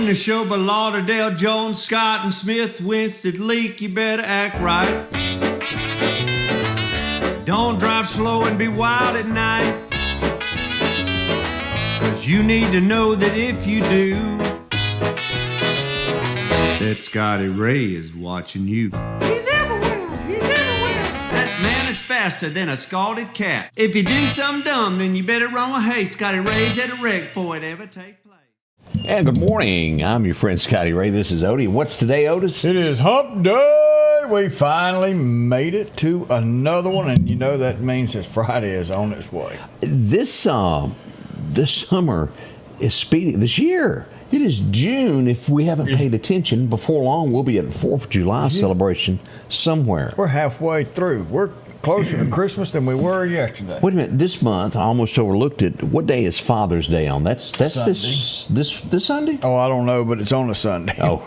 the show by Lauderdale, Jones, Scott, and Smith, Winston, Leak, you better act right. Don't drive slow and be wild at night, 'cause you need to know that if you do, that Scotty Ray is watching you. He's everywhere, he's everywhere. That man is faster than a scalded cat. If you do something dumb, then you better run with haste. Scotty Ray's at a wreck before it ever takes place. And good morning. I'm your friend Scotty Ray. This is Odie. What's today, Otis? It is Hump Day. We finally made it to another one, and you know that means that Friday is on its way. This summer is speeding. This year, it is June. If we haven't paid attention, before long we'll be at the 4th of July celebration somewhere. We're halfway through. We're closer to Christmas than we were yesterday. Wait a minute. This month, I almost overlooked it. What day is Father's Day on? That's this Sunday? Oh, I don't know, but it's on a Sunday. Oh.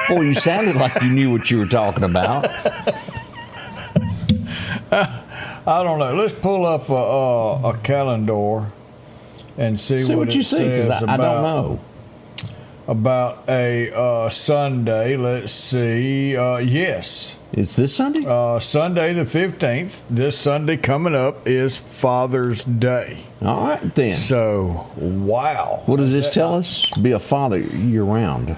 Boy, you sounded like you knew what you were talking about. I don't know. Let's pull up a calendar and see what you it see, says because I don't know. About a Sunday. Let's see. Yes. It's this Sunday? Sunday the 15th. This Sunday coming up is Father's Day. All right, then. So, wow. What does this tell us? Be a father year-round.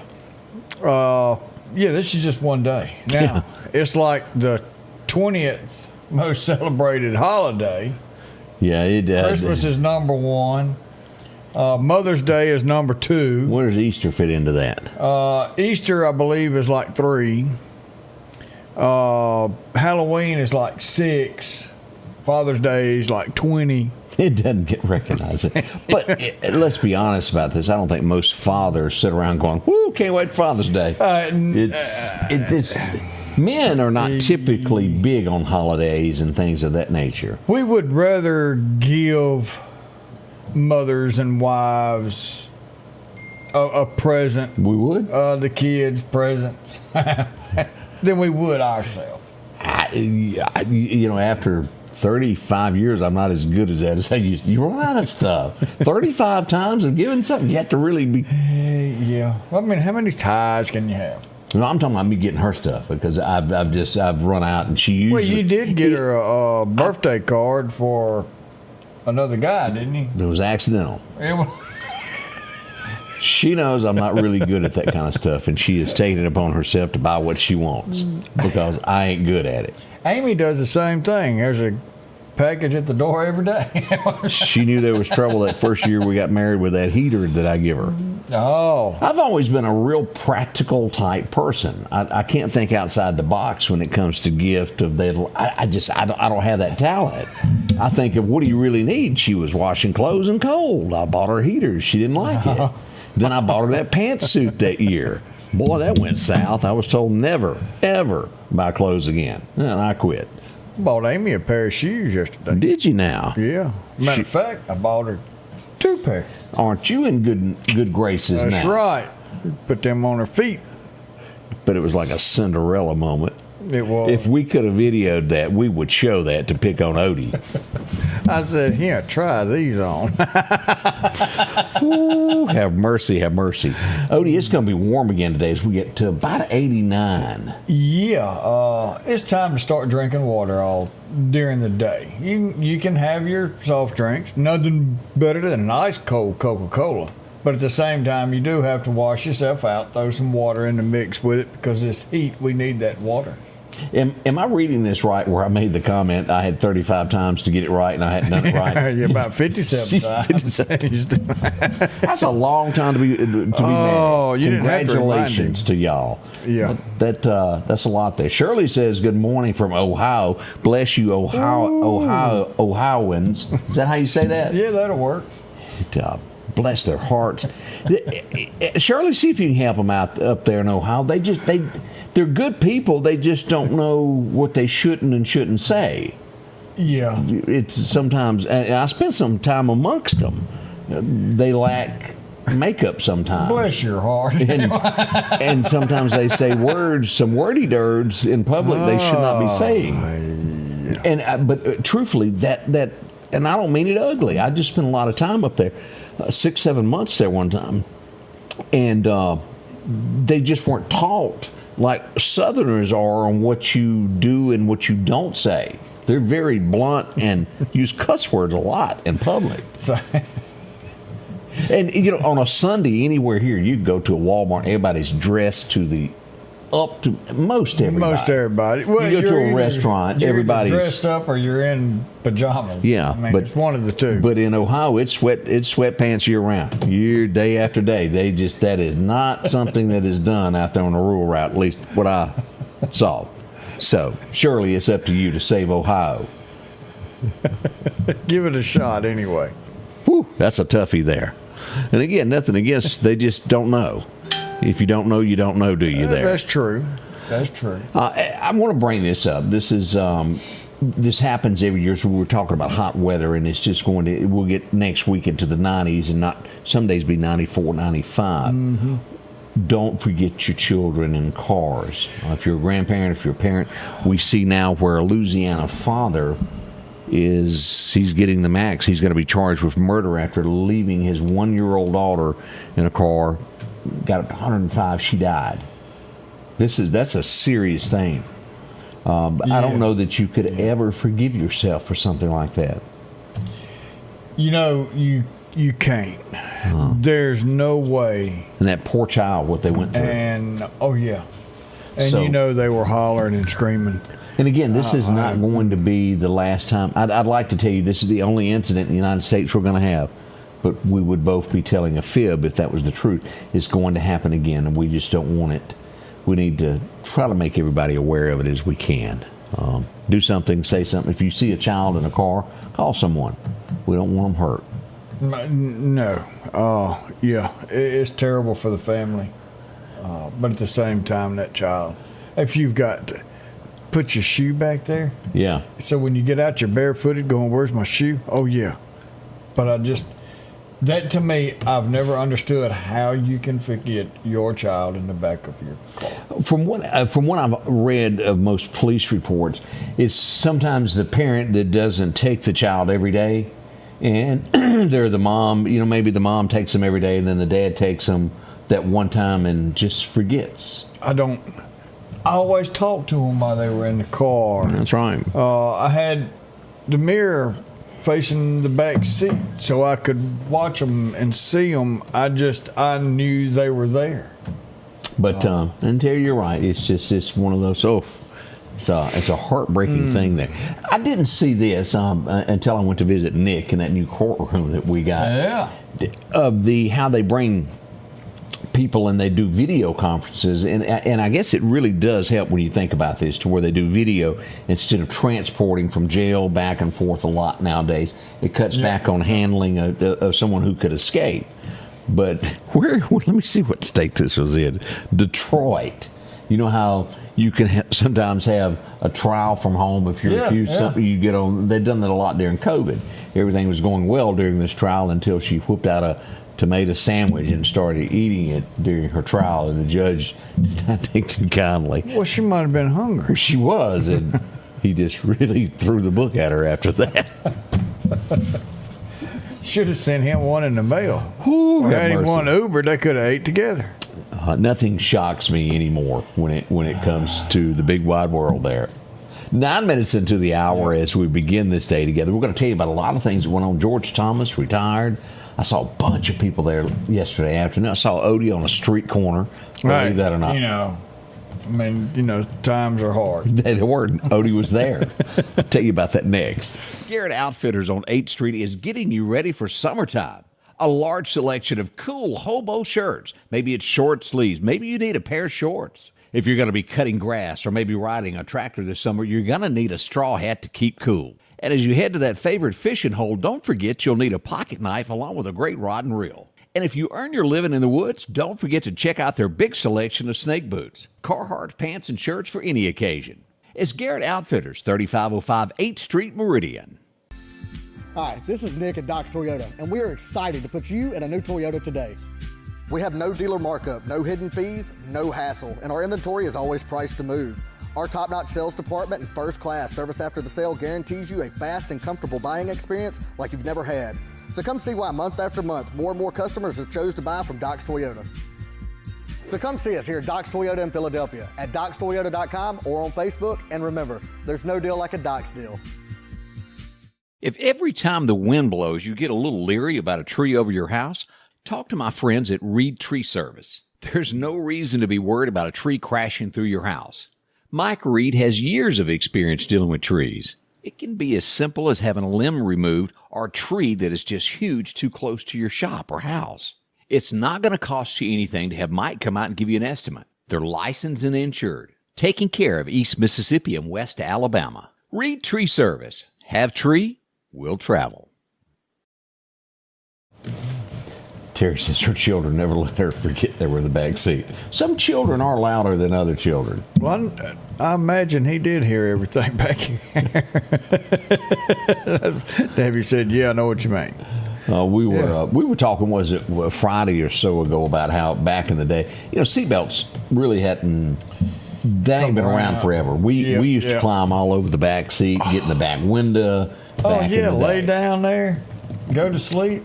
Yeah, this is just one day. Now, it's like the 20th most celebrated holiday. Yeah, it does. Christmas is number one. Mother's Day is number two. Where does Easter fit into that? Easter, I believe, is like 3. Halloween is like 6. Father's Day is like 20. It doesn't get recognized. But let's be honest about this. I don't think most fathers sit around going, "Woo, can't wait for Father's Day." It's men are not typically big on holidays and things of that nature. We would rather give mothers and wives a present. We would? The kids presents than we would ourselves. After 35 years, I'm not as good as that as I used to. You run out of stuff. 35 times of giving something, you have to really be. Yeah. Well, I mean, how many ties can you have? No, I'm talking about me getting her stuff because I've run out and she usually. Well, you did get her a birthday card for another guy, didn't you? It was accidental. She knows I'm not really good at that kind of stuff, and she has taken it upon herself to buy what she wants because I ain't good at it. Amy does the same thing. There's a package at the door every day. She knew there was trouble that first year we got married with that heater that I give her. Oh. I've always been a real practical type person. I can't think outside the box when it comes to gift of that. I don't have that talent. I think of what do you really need? She was washing clothes and cold. I bought her heaters. She didn't like it. Then I bought her that pantsuit that year. Boy, that went south. I was told never, ever buy clothes again. And I quit. Bought Amy a pair of shoes yesterday. Did you now? Yeah. Matter of fact, I bought her 2 pairs. Aren't you in good graces now? That's right. Put them on her feet. But it was like a Cinderella moment. It was. If we could have videoed that, we would show that to pick on Odie. I said, here, try these on. Ooh, have mercy, have mercy. Odie, it's going to be warm again today as we get to about 89. Yeah, it's time to start drinking water all during the day. You can have your soft drinks. Nothing better than a nice cold Coca-Cola. But at the same time, you do have to wash yourself out, throw some water in the mix with it because this heat, we need that water. Am I reading this right where I made the comment I had 35 times to get it right and I hadn't done it right? Yeah, about 57 times. 57 times. That's a long time to be married. You didn't have to Congratulations to y'all. Yeah. That's a lot there. Shirley says, good morning from Ohio. Bless you, Ohioans. Is that how you say that? Yeah, that'll work. Bless their hearts. Shirley, see if you can help them out up there in Ohio. They're good people. They just don't know what they shouldn't and shouldn't say. Yeah. It's sometimes, and I spent some time amongst them. They lack makeup sometimes. Bless your heart. And sometimes they say words, some wordy dirds in public they should not be saying. Yeah. But truthfully, that, and I don't mean it ugly. I just spent a lot of time up there, 6-7 months there one time. And they just weren't taught like Southerners are on what you do and what you don't say. They're very blunt and use cuss words a lot in public. And, you know, on a Sunday, anywhere here, you can go to a Walmart, everybody's dressed to the up to most everybody. Most everybody. Well, you go to a restaurant, you're everybody's dressed up or you're in pajamas. Yeah, I mean, but it's one of the two. But in Ohio, it's sweatpants year round, day after day. That is not something that is done out there on the rural route. At least what I saw. So surely it's up to you to save Ohio. Give it a shot anyway. Whew, that's a toughie there. And again, nothing against. They just don't know. If you don't know, you don't know, do you? There. That's true. That's true. I want to bring this up. This is this happens every year. So we're talking about hot weather, and it's just going to. We'll get next week into the 90s, and not some days be 94, 95. Mm-hmm. Don't forget your children in cars. If you're a grandparent, if you're a parent, we see now where a Louisiana father he's getting the max. He's going to be charged with murder after leaving his 1-year-old daughter in a car. Got 105. She died. That's a serious thing. I don't know that you could ever forgive yourself for something like that. You know, you can't. There's no way. And that poor child, what they went through. And and so, you know they were hollering and screaming. And again, this is not going to be the last time. I'd like to tell you this is the only incident in the United States we're going to have. But we would both be telling a fib if that was the truth. It's going to happen again, and we just don't want it. We need to try to make everybody aware of it as we can. Do something, say something. If you see a child in a car, call someone. We don't want them hurt. No. It's terrible for the family. But at the same time, that child, if you've got to put your shoe back there. Yeah. So when you get out, you're barefooted going, where's my shoe? Oh, yeah. But that to me, I've never understood how you can forget your child in the back of your car. From what I've read of most police reports, it's sometimes the parent that doesn't take the child every day, and they're the mom. You know, maybe the mom takes them every day, and then the dad takes them that one time and just forgets. I always talked to them while they were in the car. That's right. I had the mirror facing the back seat so I could watch them and see them. I knew they were there. But until you're right, it's one of those. It's a heartbreaking thing there. I didn't see this until I went to visit Nick in that new courtroom that we got. Yeah. Of how they bring people and they do video conferences, and I guess it really does help when you think about this, to where they do video instead of transporting from jail back and forth a lot nowadays. It cuts back on handling of someone who could escape. But let me see what state this was in. Detroit. You know how you can sometimes have a trial from home if you're accused of something. You get on. They've done that a lot during COVID. Everything was going well during this trial until she whipped out a tomato sandwich and started eating it during her trial, and the judge did not take too kindly. Well, she might have been hungry. She was, and he just really threw the book at her after that. Should have sent him one in the mail. Ooh, or had him one Uber, they could have ate together. Nothing shocks me anymore when it comes to the big wide world there. 9 minutes into the hour as we begin this day together, we're going to tell you about a lot of things that went on. George Thomas retired. I saw a bunch of people there yesterday afternoon. I saw Odie on a street corner. Believe that or not. Times are hard. They weren't. Odie was there. I'll tell you about that next. Garrett Outfitters on 8th Street is getting you ready for summertime. A large selection of cool hobo shirts. Maybe it's short sleeves. Maybe you need a pair of shorts. If you're going to be cutting grass or maybe riding a tractor this summer, you're going to need a straw hat to keep cool. And as you head to that favorite fishing hole, don't forget you'll need a pocket knife along with a great rod and reel. And if you earn your living in the woods, don't forget to check out their big selection of snake boots, Carhartt pants and shirts for any occasion. It's Garrett Outfitters, 3505 8th Street, Meridian. Hi, this is Nick at Doc's Toyota, and we are excited to put you in a new Toyota today. We have no dealer markup, no hidden fees, no hassle, and our inventory is always priced to move. Our top-notch sales department and first-class service after the sale guarantees you a fast and comfortable buying experience like you've never had. So come see why month after month, more and more customers have chose to buy from Doc's Toyota. So come see us here at Doc's Toyota in Philadelphia at docstoyota.com or on Facebook. And remember, there's no deal like a Doc's deal. If every time the wind blows you get a little leery about a tree over your house, talk to my friends at Reed Tree Service. There's no reason to be worried about a tree crashing through your house. Mike Reed has years of experience dealing with trees. It can be as simple as having a limb removed or a tree that is just huge too close to your shop or house. It's not going to cost you anything to have Mike come out and give you an estimate. They're licensed and insured, taking care of East Mississippi and West Alabama. Reed Tree Service. Have tree, will travel. Terry says her children never let her forget they were in the back seat. Some children are louder than other children. Well, I imagine he did hear everything back here. Debbie said, yeah, I know what you mean. We were talking, was it Friday or so ago, about how back in the day, seatbelts really hadn't been around forever. We used to climb all over the back seat, get in the back window. Lay down there, go to sleep.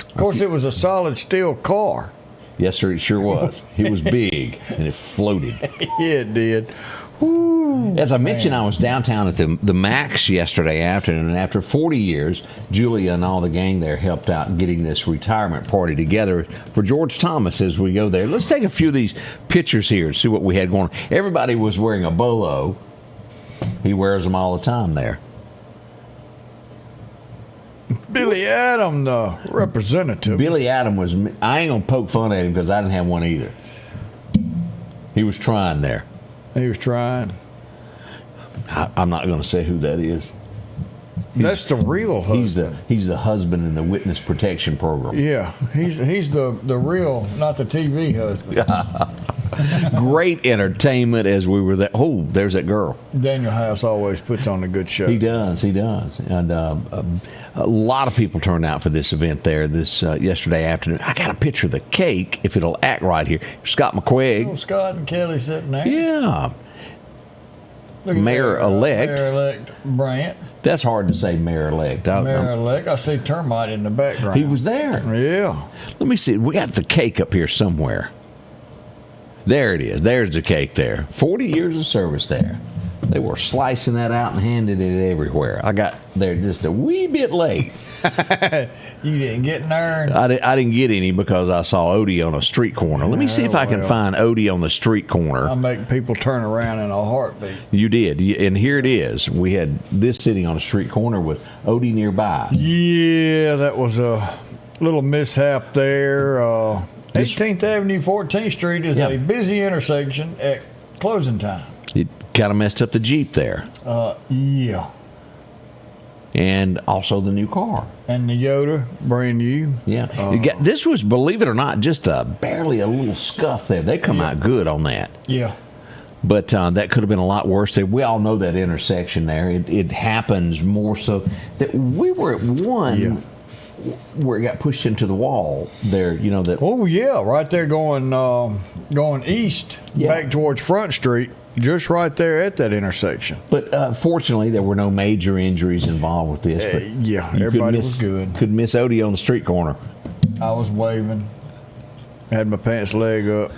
Of course, it was a solid steel car. Yes, sir, it sure was. He was big, and it floated. Yeah, it did. Woo, As I mentioned, I was downtown at the Max yesterday afternoon, and after 40 years, Julia and all the gang there helped out getting this retirement party together for George Thomas as we go there. Let's take a few of these pictures here and see what we had going on. Everybody was wearing a bolo. He wears them all the time there. Billy Adam, the representative. Billy Adam was, I ain't going to poke fun at him because I didn't have one either. He was trying there. He was trying. I'm not going to say who that is. That's the real husband. He's the husband in the witness protection program. Yeah, he's the real, not the TV husband. Great entertainment as we were there. Oh, there's that girl. Daniel House always puts on a good show. He does. And a lot of people turned out for this event there this yesterday afternoon. I got a picture of the cake, if it'll act right here. Scott McQuaig. Oh, Scott and Kelly sitting there. Yeah. Mayor-elect. Mayor-elect Brant. That's hard to say, mayor-elect. Mayor-elect. I see Termite in the background. He was there. Yeah. Let me see. We got the cake up here somewhere. There it is. There's the cake there. 40 years of service there. They were slicing that out and handing it everywhere. I got there just a wee bit late. You didn't get none? I didn't get any because I saw Odie on a street corner. Let me see if I can find Odie on the street corner. I make people turn around in a heartbeat. You did. And here it is. We had this sitting on a street corner with Odie nearby. Yeah, that was a little mishap there. 18th Avenue, 14th Street is a busy intersection at closing time. It kind of messed up the Jeep there. Yeah. And also the new car. And the Yoda, brand new. Yeah. This was, believe it or not, just barely a little scuff there. They come out good on that. Yeah. But that could have been a lot worse. We all know that intersection there. It happens more so that we were at one where it got pushed into the wall there, that. Oh, yeah, right there going east back towards Front Street. Just right there at that intersection. But fortunately, there were no major injuries involved with this. But everybody was good. Could miss Odie on the street corner. I was waving. Had my pants leg up.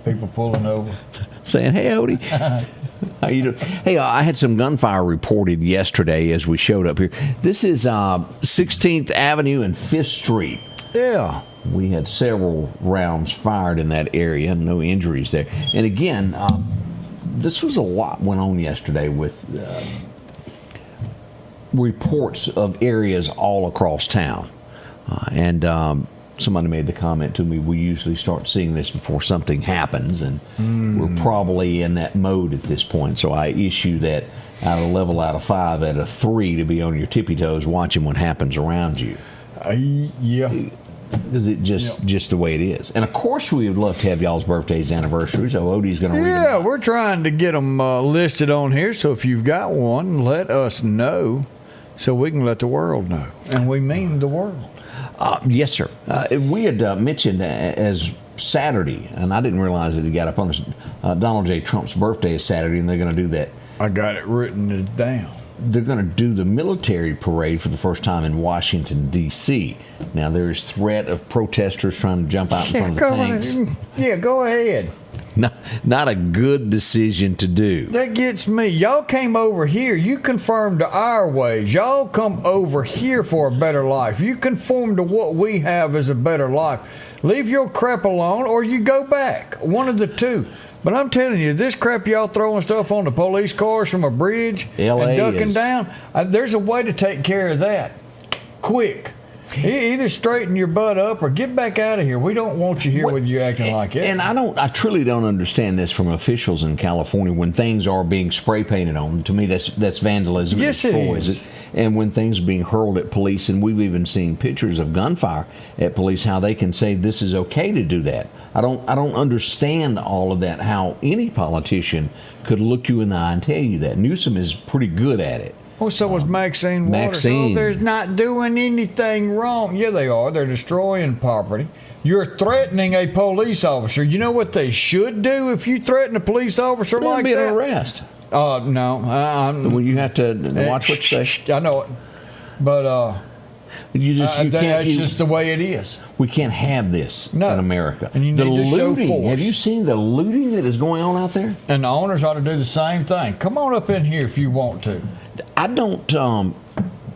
People pulling over. Saying, hey, Odie. How you doing? Hey, I had some gunfire reported yesterday as we showed up here. This is 16th Avenue and 5th Street. Yeah. We had several rounds fired in that area. No injuries there. And again, this was a lot went on yesterday with reports of areas all across town. And somebody made the comment to me, we usually start seeing this before something happens, and we're probably in that mode at this point. So I issue that out of 5 at a 3 to be on your tippy toes watching what happens around you. Yeah. Is it just the way it is? And of course, we would love to have y'all's birthdays, anniversaries. So Odie's going to read them. Yeah, we're trying to get them listed on here. So if you've got one, let us know so we can let the world know. And we mean the world. Yes, sir. We had mentioned as Saturday, and I didn't realize that it got up on us. Donald J. Trump's birthday is Saturday, and they're going to do that. I got it written down. they're going to do the military parade for the first time in Washington, D.C. Now, there's threat of protesters trying to jump out in front of the tanks. Yeah, go ahead. Not a good decision to do. That gets me. Y'all came over here. You conformed to our ways. Y'all come over here for a better life. You conform to what we have as a better life. Leave your crap alone or you go back. One of the two. But I'm telling you, this crap y'all throwing stuff on the police cars from a bridge and ducking down, there's a way to take care of that. Quick. Either straighten your butt up or get back out of here. We don't want you here with you acting like that. And I truly don't understand this from officials in California when things are being spray painted on. To me, that's vandalism. Yes, it is. And when things are being hurled at police, and we've even seen pictures of gunfire at police, how they can say this is okay to do that. I don't understand all of that. How any politician could look you in the eye and tell you that. Newsom is pretty good at it. Oh, so was Maxine Waters. Oh, they're not doing anything wrong. Yeah, they are. They're destroying property. You're threatening a police officer. You know what they should do if you threaten a police officer like that? Be an arrest. No. Well, you have to watch what you say. I know it. But that's just the way it is. We can't have this in America. And you need to show force. Have you seen the looting that is going on out there? And the owners ought to do the same thing. Come on up in here if you want to. I don't,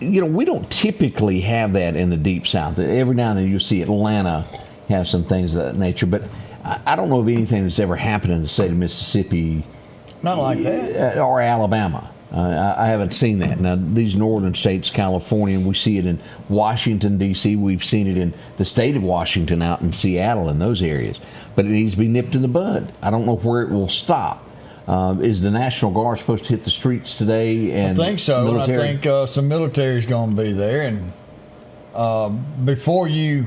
we don't typically have that in the Deep South. Every now and then you'll see Atlanta have some things of that nature, but I don't know of anything that's ever happened in the state of Mississippi. Not like that. Or Alabama. I haven't seen that. Now, these northern states, California, we see it in Washington, D.C. We've seen it in the state of Washington out in Seattle and those areas. But it needs to be nipped in the bud. I don't know where it will stop. Is the National Guard supposed to hit the streets today? And I think so. Military? And I think some military is going to be there. And before you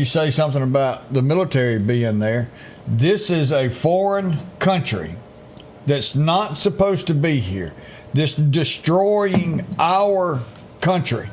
say something about the military being there, this is a foreign country that's not supposed to be here. This destroying our country.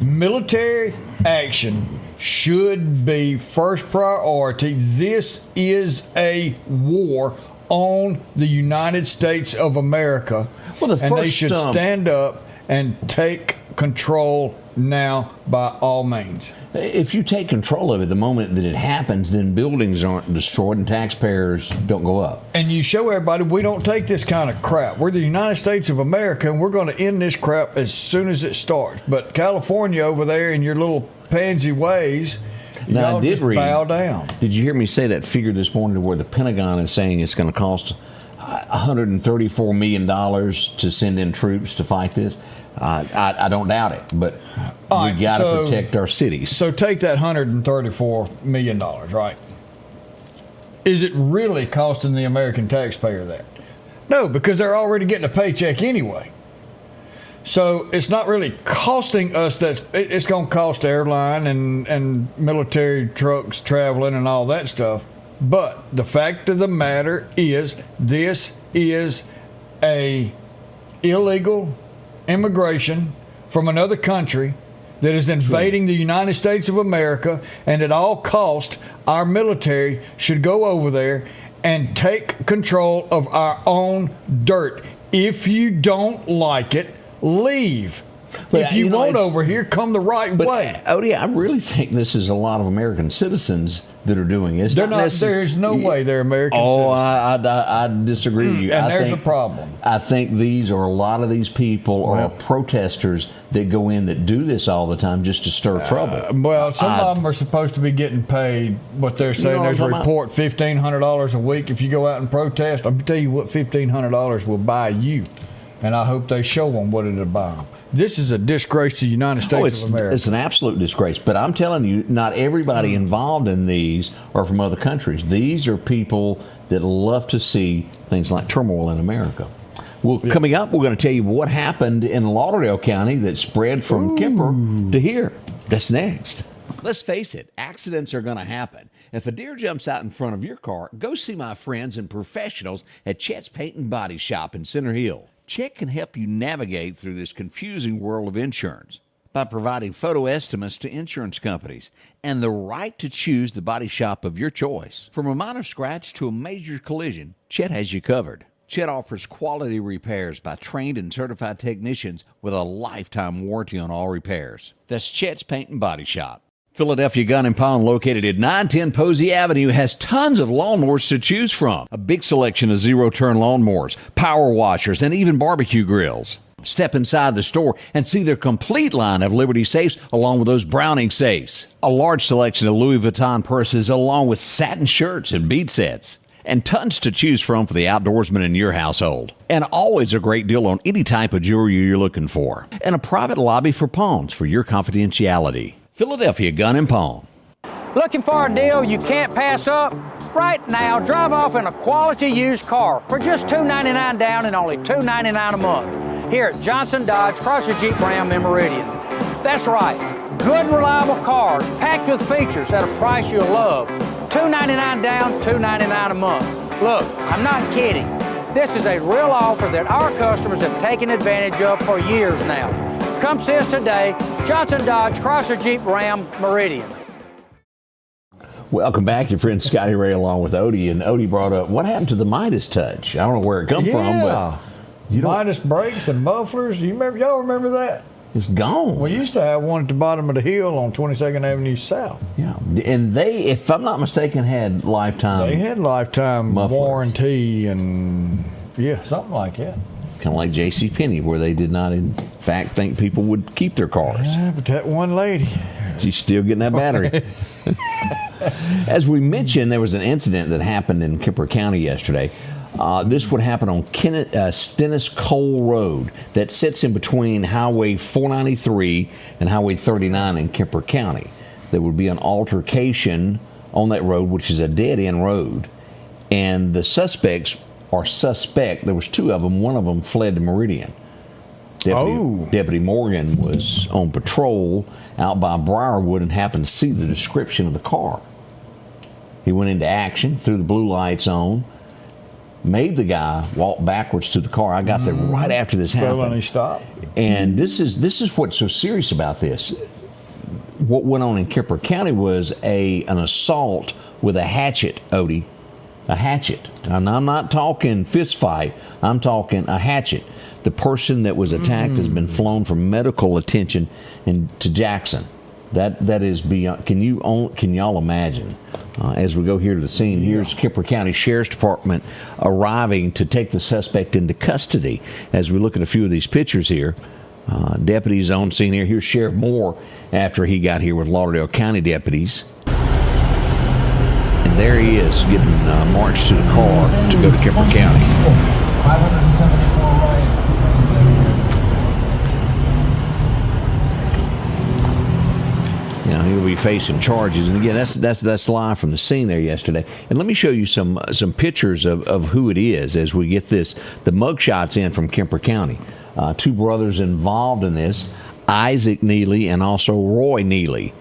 Military action should be first priority. This is a war on the United States of America. And they should stand up and take control now by all means. If you take control of it the moment that it happens, then buildings aren't destroyed and taxpayers don't go up. And you show everybody we don't take this kind of crap. We're the United States of America, and we're going to end this crap as soon as it starts. But California over there in your little pansy ways, y'all just bow down. Did you hear me say that figure this morning where the Pentagon is saying it's going to cost $134 million to send in troops to fight this? I don't doubt it, but we got to protect our cities. So take that $134 million, right? Is it really costing the American taxpayer that? No, because they're already getting a paycheck anyway. So it's not really costing us that. It's going to cost airline and military trucks traveling and all that stuff. But the fact of the matter is, this is a illegal immigration from another country that is invading the United States of America, and at all cost, our military should go over there and take control of our own dirt. If you don't like it, leave. But if you want over here, come the right way. Odie, I really think this is a lot of American citizens that are doing it. They're not. There's no way they're American citizens. I disagree with you. And there's a problem. I think a lot of these people are protesters that go in that do this all the time just to stir trouble. Some of them are supposed to be getting paid what they're saying. There's a report, $1,500 a week if you go out and protest. I'm going to tell you what $1,500 will buy you. And I hope they show them what it'll buy them. This is a disgrace to the United States of America. It's an absolute disgrace. But I'm telling you, not everybody involved in these are from other countries. These are people that love to see things like turmoil in America. Well, coming up, we're going to tell you what happened in Lauderdale County that spread from Kemper to here. That's next. Let's face it, accidents are going to happen. If a deer jumps out in front of your car, go see my friends and professionals at Chet's Paint and Body Shop in Center Hill. Chet can help you navigate through this confusing world of insurance by providing photo estimates to insurance companies and the right to choose the body shop of your choice. From a minor scratch to a major collision, Chet has you covered. Chet offers quality repairs by trained and certified technicians with a lifetime warranty on all repairs. That's Chet's Paint and Body Shop. Philadelphia Gun and Pawn, located at 910 Posey Avenue, has tons of lawnmowers to choose from. A big selection of zero-turn lawnmowers, power washers, and even barbecue grills. Step inside the store and see their complete line of Liberty safes along with those Browning safes. A large selection of Louis Vuitton purses along with satin shirts and bead sets. And tons to choose from for the outdoorsman in your household. And always a great deal on any type of jewelry you're looking for. And a private lobby for pawns for your confidentiality. Philadelphia Gun and Pawn. Looking for a deal you can't pass up? Right now, drive off in a quality used car for just $299 down and only $299 a month here at Johnson Dodge Chrysler Jeep Ram in Meridian. That's right, good reliable cars packed with features at a price you'll love. $299 down, $299 a month. Look, I'm not kidding. This is a real offer that our customers have taken advantage of for years now. Come see us today, Johnson Dodge Chrysler Jeep Ram Meridian. Welcome back, your friend Scotty Ray along with Odie. And Odie brought up, what happened to the Midas touch? I don't know where it come from, but Midas brakes and mufflers. Y'all remember that? It's gone. We used to have one at the bottom of the hill on 22nd Avenue South. Yeah, and they, if I'm not mistaken, had lifetime. They had lifetime mufflers. Warranty and something like that. Kind of like JCPenney, where they did not, in fact, think people would keep their cars. Yeah, but that one lady, she's still getting that battery. As we mentioned, there was an incident that happened in Kemper County yesterday. This would happen on Stennis Cole Road that sits in between Highway 493 and Highway 39 in Kemper County. There would be an altercation on that road, which is a dead-end road, and the suspect, there was two of them. One of them fled to Meridian. Deputy Morgan was on patrol out by Briarwood and happened to see the description of the car. He went into action, threw the blue lights on, made the guy walk backwards to the car. I got there right after this happened. Felony stop. And this is what's so serious about this. What went on in Kemper County was an assault with a hatchet, Odie. A hatchet. And I'm not talking fist fight. I'm talking a hatchet. The person that was attacked has been flown for medical attention to Jackson. That is beyond. Can y'all imagine? As we go here to the scene, here's Kemper County Sheriff's Department arriving to take the suspect into custody. As we look at a few of these pictures here, deputies on scene here. Here's Sheriff Moore after he got here with Lauderdale County deputies. And there he is getting marched to the car to go to Kemper County. 574 rights. Now he'll be facing charges, and again, that's live from the scene there yesterday. And let me show you some pictures of who it is as we get the mugshots in from Kemper County. Two brothers involved in this, Isaac Neely and also Roy Neely.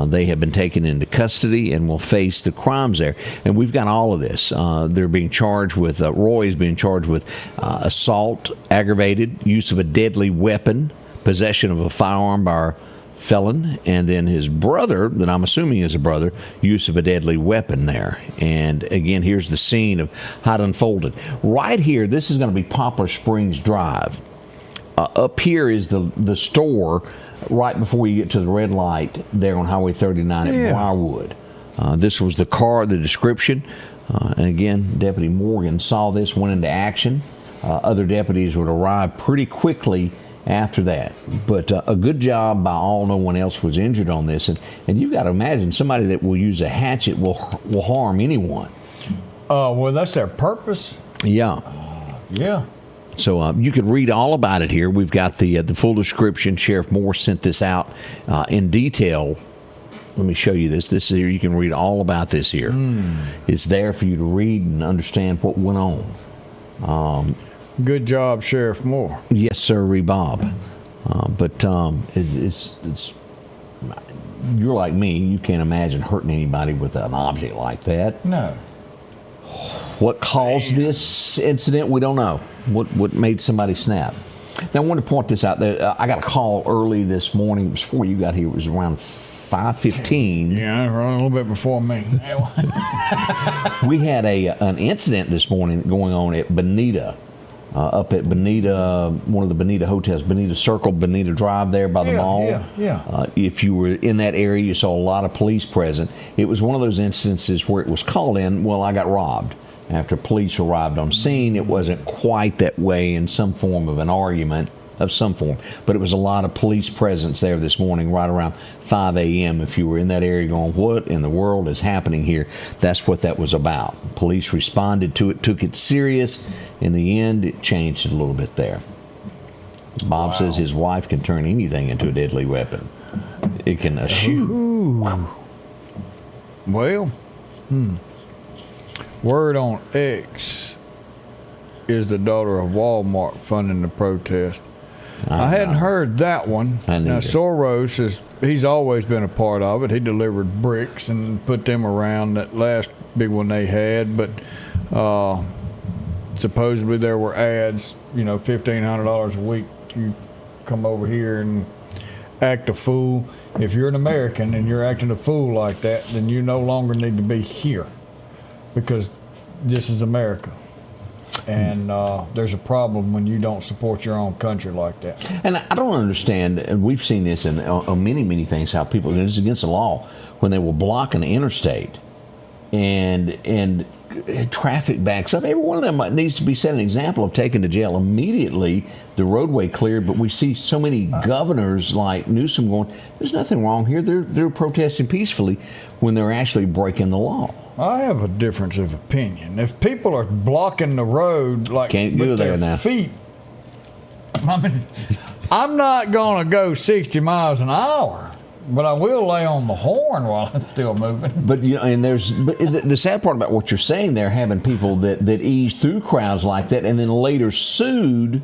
They have been taken into custody and will face the crimes there. And we've got all of this. They're being charged with, Roy is being charged with assault, aggravated, use of a deadly weapon, possession of a firearm by a felon, and then his brother, that I'm assuming is a brother, use of a deadly weapon there. And again, here's the scene of how it unfolded. Right here, this is going to be Poplar Springs Drive. Up here is the store right before you get to the red light there on Highway 39 at Briarwood. This was the car, the description. And again, Deputy Morgan saw this, went into action. Other deputies would arrive pretty quickly after that. But a good job by all. No one else was injured on this. And you've got to imagine somebody that will use a hatchet will harm anyone. Well, that's their purpose. Yeah. Yeah. So you can read all about it here. We've got the full description. Sheriff Moore sent this out in detail. Let me show you this. This is here. You can read all about this here. It's there for you to read and understand what went on. Good job, Sheriff Moore. Yes, sir, Bob. But it's you're like me. You can't imagine hurting anybody with an object like that. No. What caused this incident, we don't know. What made somebody snap? Now, I want to point this out. I got a call early this morning. It was before you got here. It was around 5:15. Yeah, a little bit before me. We had an incident this morning going on at Bonita, up at Bonita, one of the Bonita hotels, Bonita Circle, Bonita Drive there by the mall. Yeah. If you were in that area, you saw a lot of police present. It was one of those instances where it was called in, well, I got robbed. After police arrived on scene, it wasn't quite that way in some form of an argument of some form, but it was a lot of police presence there this morning right around 5 a.m. If you were in that area going, what in the world is happening here? That's what that was about. Police responded to it, took it serious. In the end, it changed a little bit there. Bob says his wife can turn anything into a deadly weapon. It can shoot. Well, word on X is the daughter of Walmart funding the protest. I hadn't heard that one. Now, Soros, he's always been a part of it. He delivered bricks and put them around that last big one they had. But supposedly there were ads, $1,500 a week. You come over here and act a fool. If you're an American and you're acting a fool like that, then you no longer need to be here because this is America. And there's a problem when you don't support your own country like that. And I don't understand, and we've seen this in many, many things, how people, it's against the law, when they will block an interstate and traffic backs up. Every one of them needs to be set an example of taken to jail immediately, the roadway cleared. But we see so many governors like Newsom going, there's nothing wrong here. They're protesting peacefully when they're actually breaking the law. I have a difference of opinion. If people are blocking the road with their feet, I'm not going to go 60 miles an hour, but I will lay on the horn while I'm still moving. But and the sad part about what you're saying there, having people that ease through crowds like that, and then later sued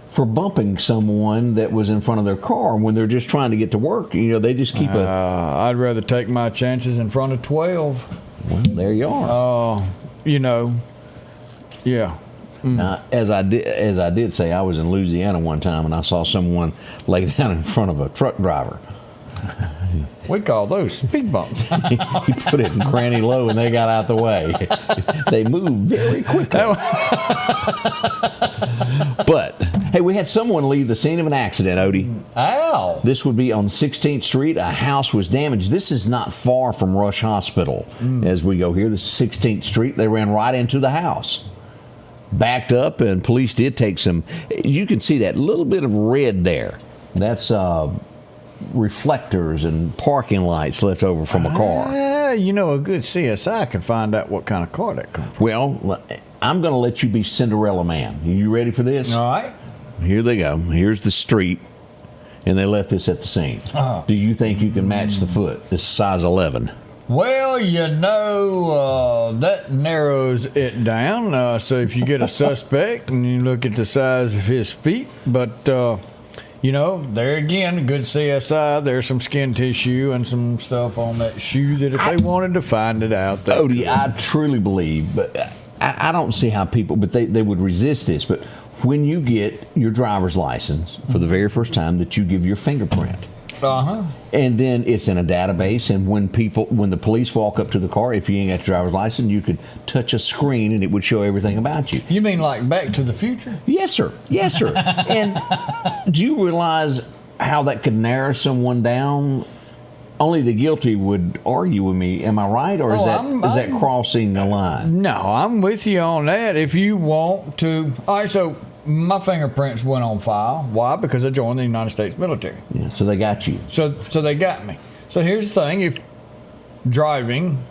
for bumping someone that was in front of their car when they're just trying to get to work. They just keep I'd rather take my chances in front of 12. Well, there you are. Yeah. Now, as I did say, I was in Louisiana one time and I saw someone lay down in front of a truck driver. We call those speed bumps. He put it in cranny low and they got out the way. They moved very quickly. But, hey, we had someone leave the scene of an accident, Odie. Ow. This would be on 16th Street. A house was damaged. This is not far from Rush Hospital. As we go here, this is 16th Street. They ran right into the house. Backed up, and police did take some. You can see that little bit of red there. That's reflectors and parking lights left over from a car. A good CSI can find out what kind of car that comes from. Well, I'm going to let you be Cinderella Man. Are you ready for this? All right. Here they go. Here's the street, and they left this at the scene. Do you think you can match the foot? This is size 11. Well, that narrows it down. So if you get a suspect and you look at the size of his feet, but there again, good CSI. There's some skin tissue and some stuff on that shoe that if they wanted to find it out. Odie, I truly believe, but I don't see how people, but they would resist this. But when you get your driver's license for the very first time, that you give your fingerprint. And then it's in a database, and when the police walk up to the car, if you ain't got your driver's license, you could touch a screen and it would show everything about you. You mean like Back to the Future? Yes, sir. And do you realize how that could narrow someone down? Only the guilty would argue with me. Am I right, or is that crossing the line? No, I'm with you on that. If you want to, all right. So my fingerprints went on file. Why? Because I joined the United States military. Yeah, so they got you. So they got me. So here's the thing: if driving,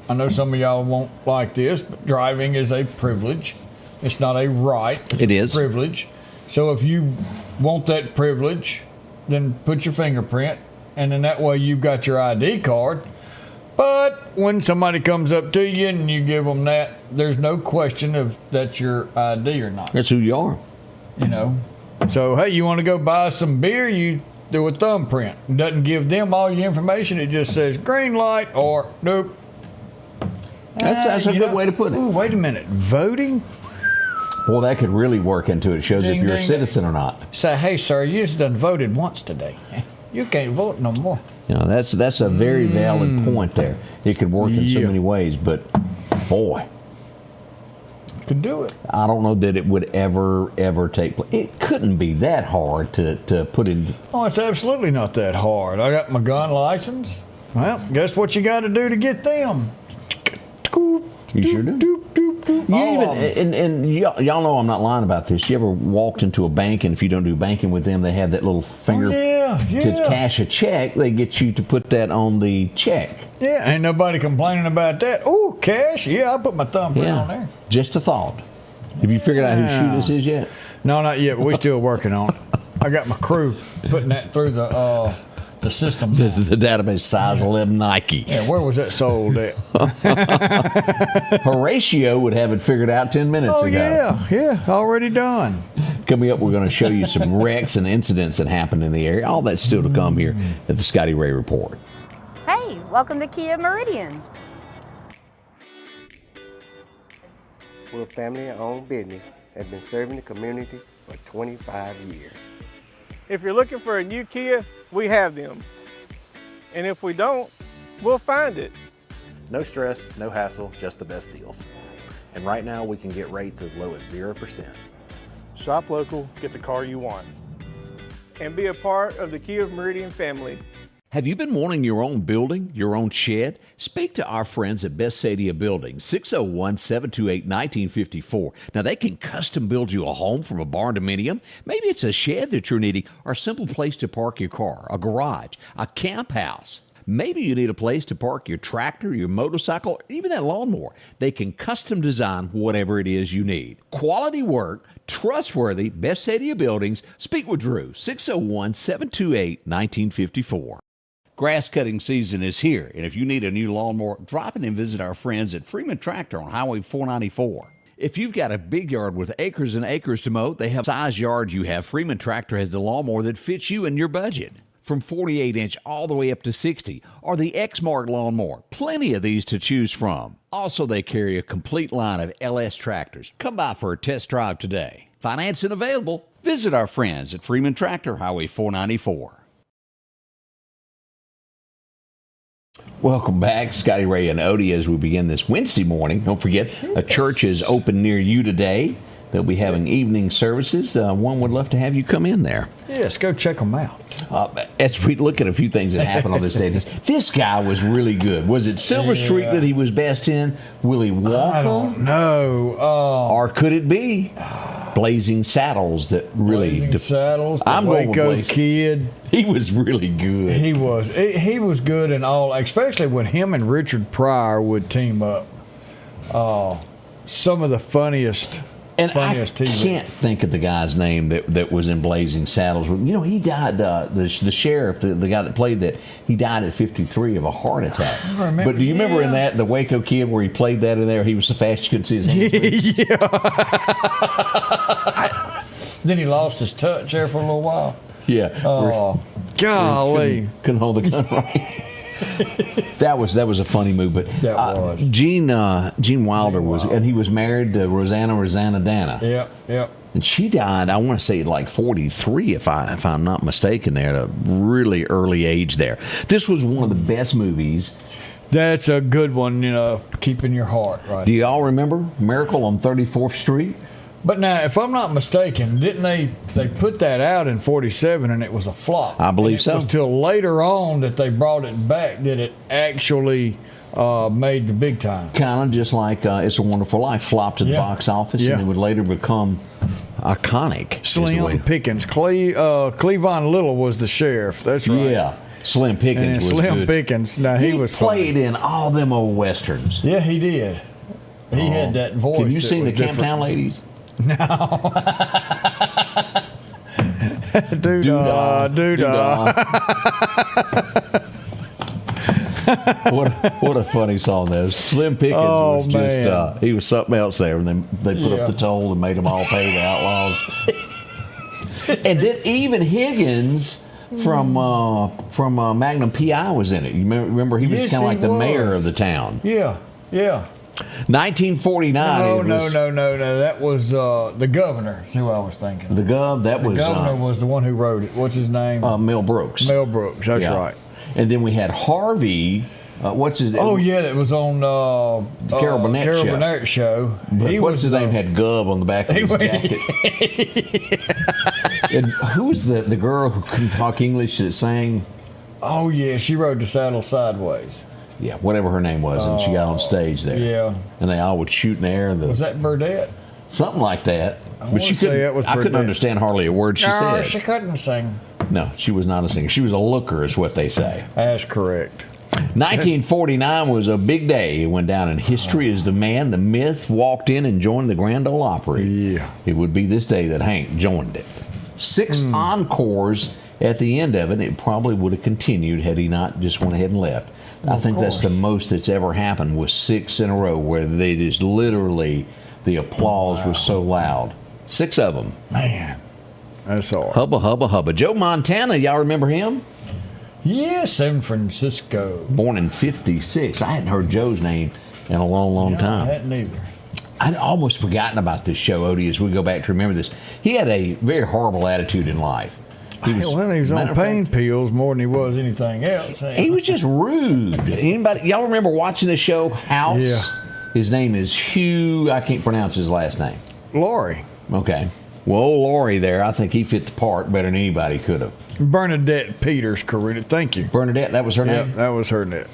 I know some of y'all won't like this, but driving is a privilege. It's not a right. It is a privilege. So if you want that privilege, then put your fingerprint, and then that way you've got your ID card. But when somebody comes up to you and you give them that, there's no question if that's your ID or not. That's who you are. So, hey, you want to go buy some beer, you do a thumbprint. It doesn't give them all your information. It just says green light or nope. That's a good way to put it. Ooh, wait a minute. Voting? Well, that could really work into it. It shows if you're a citizen or not. Say, hey, sir, you just done voted once today. You can't vote no more. You know, that's a very valid point there. It could work in so many ways, but boy, could do it. I don't know that it would ever take place. It couldn't be that hard to put in. Oh, it's absolutely not that hard. I got my gun license. Well, guess what you got to do to get them? You sure do. Y'all know I'm not lying about this. You ever walked into a bank, and if you don't do banking with them, they have that little finger to cash a check. They get you to put that on the check. Yeah, ain't nobody complaining about that. Oh, cash. Yeah, I put my thumbprint on there. Just a thought. Have you figured out whose shoe this is yet? No, not yet, but we're still working on it. I got my crew putting that through the system. The database size 11 Nike. Yeah, where was that sold at? Horatio would have it figured out 10 minutes ago. Yeah, already done. Coming up, we're going to show you some wrecks and incidents that happened in the area. All that's still to come here at the Scotty Ray Report. Hey, welcome to Kia Meridian. We're a family-owned business that's been serving the community for 25 years. If you're looking for a new Kia, we have them. And if we don't, we'll find it. No stress, no hassle, just the best deals. And right now we can get rates as low as 0%. Shop local, get the car you want. And be a part of the Kia Meridian family. Have you been wanting your own building, your own shed? Speak to our friends at PSD Building, 601-728-1954. Now, they can custom build you a home from a barn dominium. Maybe it's a shed that you're needing, or a simple place to park your car, a garage, a camp house. Maybe you need a place to park your tractor, your motorcycle, or even that lawnmower. They can custom design whatever it is you need. Quality work, trustworthy, PSD Buildings. Speak with Drew, 601-728-1954. Grass cutting season is here, and if you need a new lawnmower, drop in and visit our friends at Freeman Tractor on Highway 494. If you've got a big yard with acres and acres to mow, they have the size yard you have. Freeman Tractor has the lawnmower that fits you and your budget. From 48-inch all the way up to 60, or the X-Mark lawnmower. Plenty of these to choose from. Also, they carry a complete line of LS tractors. Come by for a test drive today. Financing available. Visit our friends at Freeman Tractor, Highway 494. Welcome back, Scotty Ray and Odie, as we begin this Wednesday morning. Don't forget, a church is open near you today. They'll be having evening services. One would love to have you come in there. Yes, go check them out. As we look at a few things that happened on this day, this guy was really good. Was it Silver Street that he was best in? Willie Walker? I don't know. Or could it be Blazing Saddles that really... Blazing Saddles, the I'm going with Waco Blazing. Kid. He was really good. He was. He was good in all, especially when him and Richard Pryor would team up. Some of the funniest... And I TV. Can't think of the guy's name that was in Blazing Saddles. You know, he died, the sheriff, the guy that played that, he died at 53 of a heart attack. I remember, but do you remember in that, the Waco Kid, where he played that in there, he was so fast you couldn't see his hands? Then he lost his touch there for a little while. Yeah. Oh, golly. Couldn't hold the gun right. That was a funny move, but Gene Wilder was, and he was married to Rosanna Dana. Yep. And she died, I want to say, like 43, if I'm not mistaken, there at a really early age there. This was one of the best movies. That's a good one, keeping your heart right. Do y'all remember Miracle on 34th Street? But now, if I'm not mistaken, didn't they put that out in 47 and it was a flop? I believe so. It was till later on that they brought it back that it actually made the big time. Kind of just like It's a Wonderful Life flopped at the box office and it would later become iconic. Slim Pickens. Cleavon Little was the sheriff. That's right. Yeah. Slim Pickens was Slim good. Pickens. Now he was played in all them old westerns. Yeah, he did. He had that voice. Have you seen the Camptown Ladies? No. Doo-dah. What a funny song that is. Slim Pickens was just, he was something else there. And then they put up the toll and made them all pay the outlaws. And then even Higgins from Magnum P.I. was in it. You remember he was kind of like the mayor of the town. Yeah. 1949. No. That was the governor. Is who I was thinking. The governor was the one who wrote it. What's his name? Mel Brooks. Mel Brooks. That's right. And then we had Harvey. What's his name? Oh, yeah, it was on Carol Burnett show. What's his name? Had Gub on the back of his jacket. And who was the girl who couldn't talk English that sang? Oh, yeah, she rode the saddle sideways. Yeah, whatever her name was, and she got on stage there. Yeah. And they all would shoot in the air. Was that Burdett? Something like that. But she couldn't. I couldn't understand hardly a word she said. No, she couldn't sing. No, she was not a singer. She was a looker, is what they say. That's correct. 1949 was a big day. It went down in history as the man, the myth, walked in and joined the Grand Ole Opry. Yeah. It would be this day that Hank joined it. 6 encores at the end of it. It probably would have continued had he not just went ahead and left. I think that's the most that's ever happened, was 6 in a row where they just literally, the applause was so loud. 6 of them. Man, that's all. Hubba, hubba, hubba. Joe Montana, y'all remember him? Yeah, San Francisco. Born in 56. I hadn't heard Joe's name in a long, long time. I hadn't either. I'd almost forgotten about this show, Odie, as we go back to remember this. He had a very horrible attitude in life. He was on pain pills more than he was anything else. He was just rude. Anybody, y'all remember watching the show House? Yeah. His name is Hugh. I can't pronounce his last name. Laurie. Okay. Well, old Laurie there, I think he fit the part better than anybody could have. Bernadette Peters, Karina. Thank you. Bernadette, that was her name? Yeah, that was her name.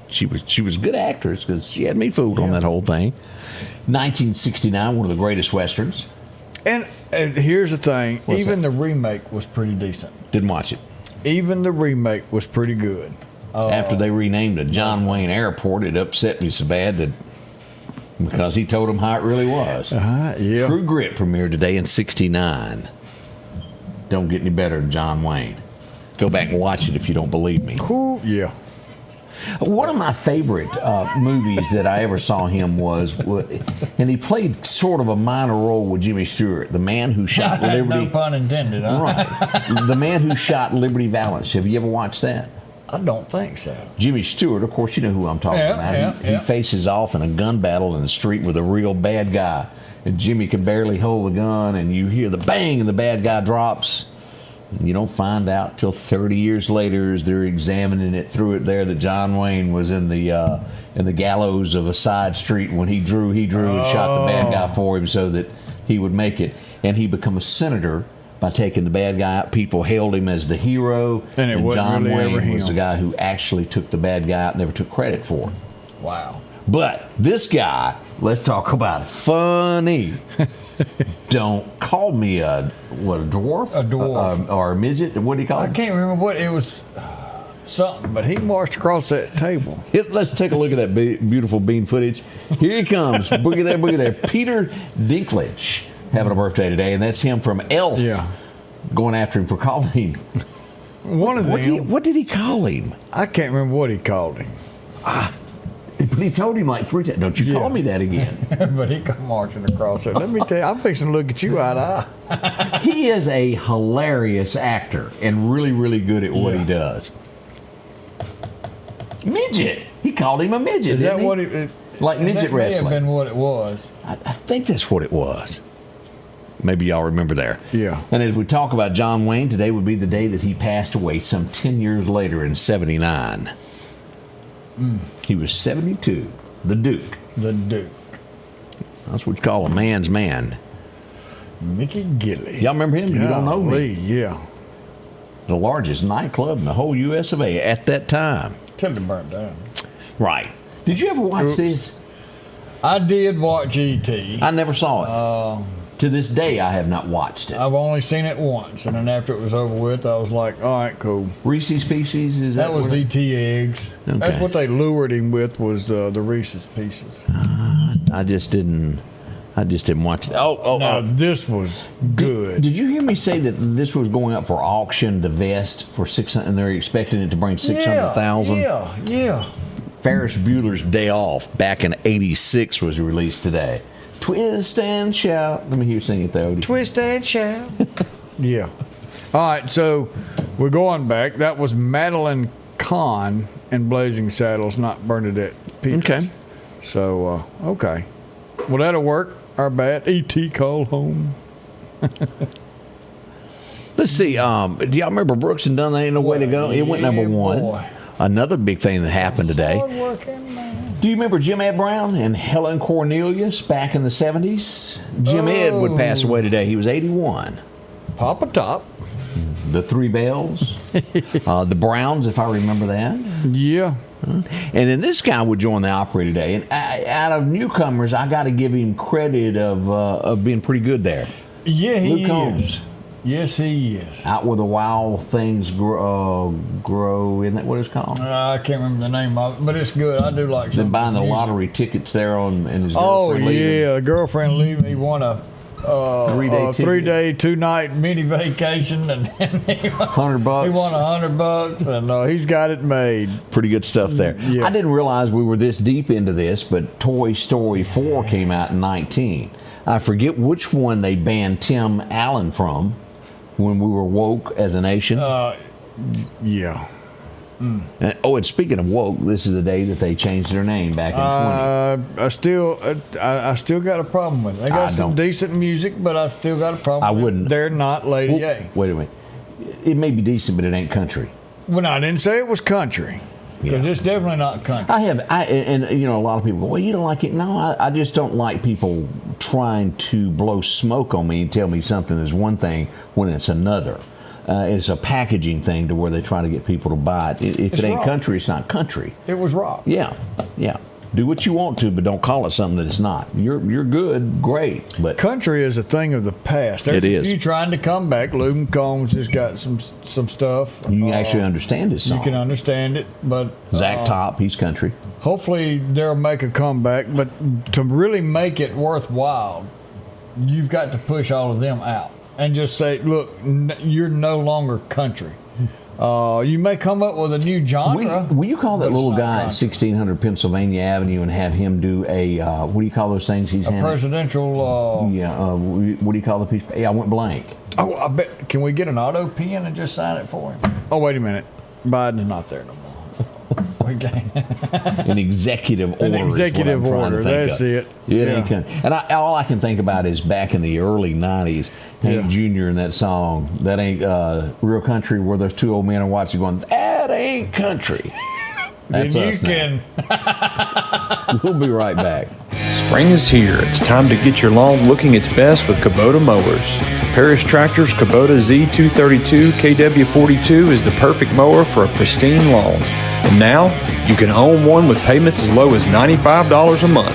She was a good actress because she had me fooled on that whole thing. 1969, one of the greatest Westerns. And here's the thing. The remake was pretty decent. Didn't watch it. Even the remake was pretty good. After they renamed it John Wayne Airport, it upset me so bad that because he told them how it really was. Yeah. True Grit premiered today in 69. Don't get any better than John Wayne. Go back and watch it if you don't believe me. Cool. Yeah. One of my favorite movies that I ever saw him was, and he played sort of a minor role with Jimmy Stewart, the man who shot Liberty. No pun intended, huh? Right. The man who shot Liberty Valance. Have you ever watched that? I don't think so. Jimmy Stewart, of course, you know who I'm talking about. He faces off in a gun battle in the street with a real bad guy. And Jimmy can barely hold the gun, and you hear the bang, and the bad guy drops. And you don't find out till 30 years later as they're examining it through it there that John Wayne was in the gallows of a side street. When he drew and shot the bad guy for him so that he would make it. And he became a senator by taking the bad guy out. People hailed him as the hero. And John Wayne was the guy who actually took the bad guy out and never took credit for it. Wow. But this guy, let's talk about funny. Don't call me a dwarf? A dwarf. Or a midget? What do you call it? I can't remember what it was. Something, but he marched across that table. Let's take a look at that beautiful bean footage. Here he comes. Boogie there. Peter Dinklage having a birthday today, and that's him from Elf. Yeah. Going after him for calling him. One of them. What did he call him? I can't remember what he called him. But he told him like 3 times, don't you call me that again. But he come marching across it. Let me tell you, I'm fixing to look at you eye to eye. He is a hilarious actor and really, really good at what he does. Midget. He called him a midget. Is that didn't what he? it? Like midget wrestling. May have been what it was. I think that's what it was. Maybe y'all remember there. Yeah. And as we talk about John Wayne, today would be the day that he passed away some 10 years later in 79. He was 72. The Duke. The Duke. That's what you call a man's man. Mickey Gilley. Y'all remember him? You don't know me. Yeah. The largest nightclub in the whole U.S. of A. at that time. Till it burnt down. Right. Did you ever watch this? I did watch E.T. I never saw it. To this day, I have not watched it. I've only seen it once, and then after it was over with, I was like, all right, cool. Reese's Pieces? Is that was E.T. eggs. Okay. That's what they lured him with, was the Reese's Pieces. I just didn't watch it. This was good. Did you hear me say that this was going up for auction, the vest, for $600, and they're expecting it to bring $600,000? Yeah. Ferris Bueller's Day Off, back in '86, was released today. Twist and shout. Let me hear you sing it, though. Twist and shout. Yeah. All right, so we're going back. That was Madeline Kahn in Blazing Saddles, not Bernadette Peters. Okay. So, okay. Well, that'll work. Our bad. E.T. called home. Let's see. Do y'all remember Brooks and Dunn? There Ain't No Way to Go? It went number one. Boy. Another big thing that happened today. Hard-working man. Do you remember Jim Ed Brown and Helen Cornelius back in the 70s? Jim Ed would pass away today. He was 81. Papa Top. The Three Bells. The Browns, if I remember that. Yeah. And then this guy would join the Opry today. And out of newcomers, I got to give him credit of being pretty good there. Yeah, he Luke is. Combs. Yes, he is. Out where the wild things grow, isn't that what it's called? I can't remember the name of it, but it's good. I do like Been some buying the music. lottery tickets there and his Oh, girlfriend leaving. yeah. A girlfriend leaving. He won a 3-day ticket. 3-day, 2-night mini vacation, and he won $100. He won $100, and he's got it made. Pretty good stuff there. Yeah. I didn't realize we were this deep into this, but Toy Story 4 came out in 19. I forget which one they banned Tim Allen from when we were woke as a nation. Yeah. And speaking of woke, this is the day that they changed their name back in 20. I still got a problem with it. They got some decent music, but I still got a problem I with wouldn't. it. They're not Lady A. Wait a minute. It may be decent, but it ain't country. Well, I didn't say it was country. Because it's definitely not country. And a lot of people go, well, you don't like it? No, I just don't like people trying to blow smoke on me and tell me something is one thing when it's another. It's a packaging thing to where they try to get people to buy it. If it ain't rock. country, it's not country. It was rock. Yeah. Do what you want to, but don't call it something that it's not. You're good, great, but Country is a thing of the past. There's It is. a few trying to come back. Luke Combs has got some stuff. you can actually understand his song. You can understand it, but Zach Top, he's country. hopefully they'll make a comeback. But to really make it worthwhile, you've got to push all of them out and just say, look, you're no longer country. You may come up with a new genre. Will you call that but it's little not guy at country. 1600 Pennsylvania Avenue and have him do a, what do you call those things he's A handing? presidential. What do you call the piece? Yeah, I went blank. Oh, I bet. Can we get an auto pen and just sign it for him? Oh, wait a minute. Biden's not there no more. Okay. An executive order. An executive is what I'm trying to order. think That's of. it. It Yeah. ain't country. And all I can think about is back in the early 90s, Hank Jr. in that song, that ain't real country, where those two old men are watching going, that ain't country. That's Then you us now. can. We'll be right back. Spring is here. It's time to get your lawn looking its best with Kubota mowers. Parish Tractor's Kubota Z232 KW42 is the perfect mower for a pristine lawn. And now, you can own one with payments as low as $95 a month.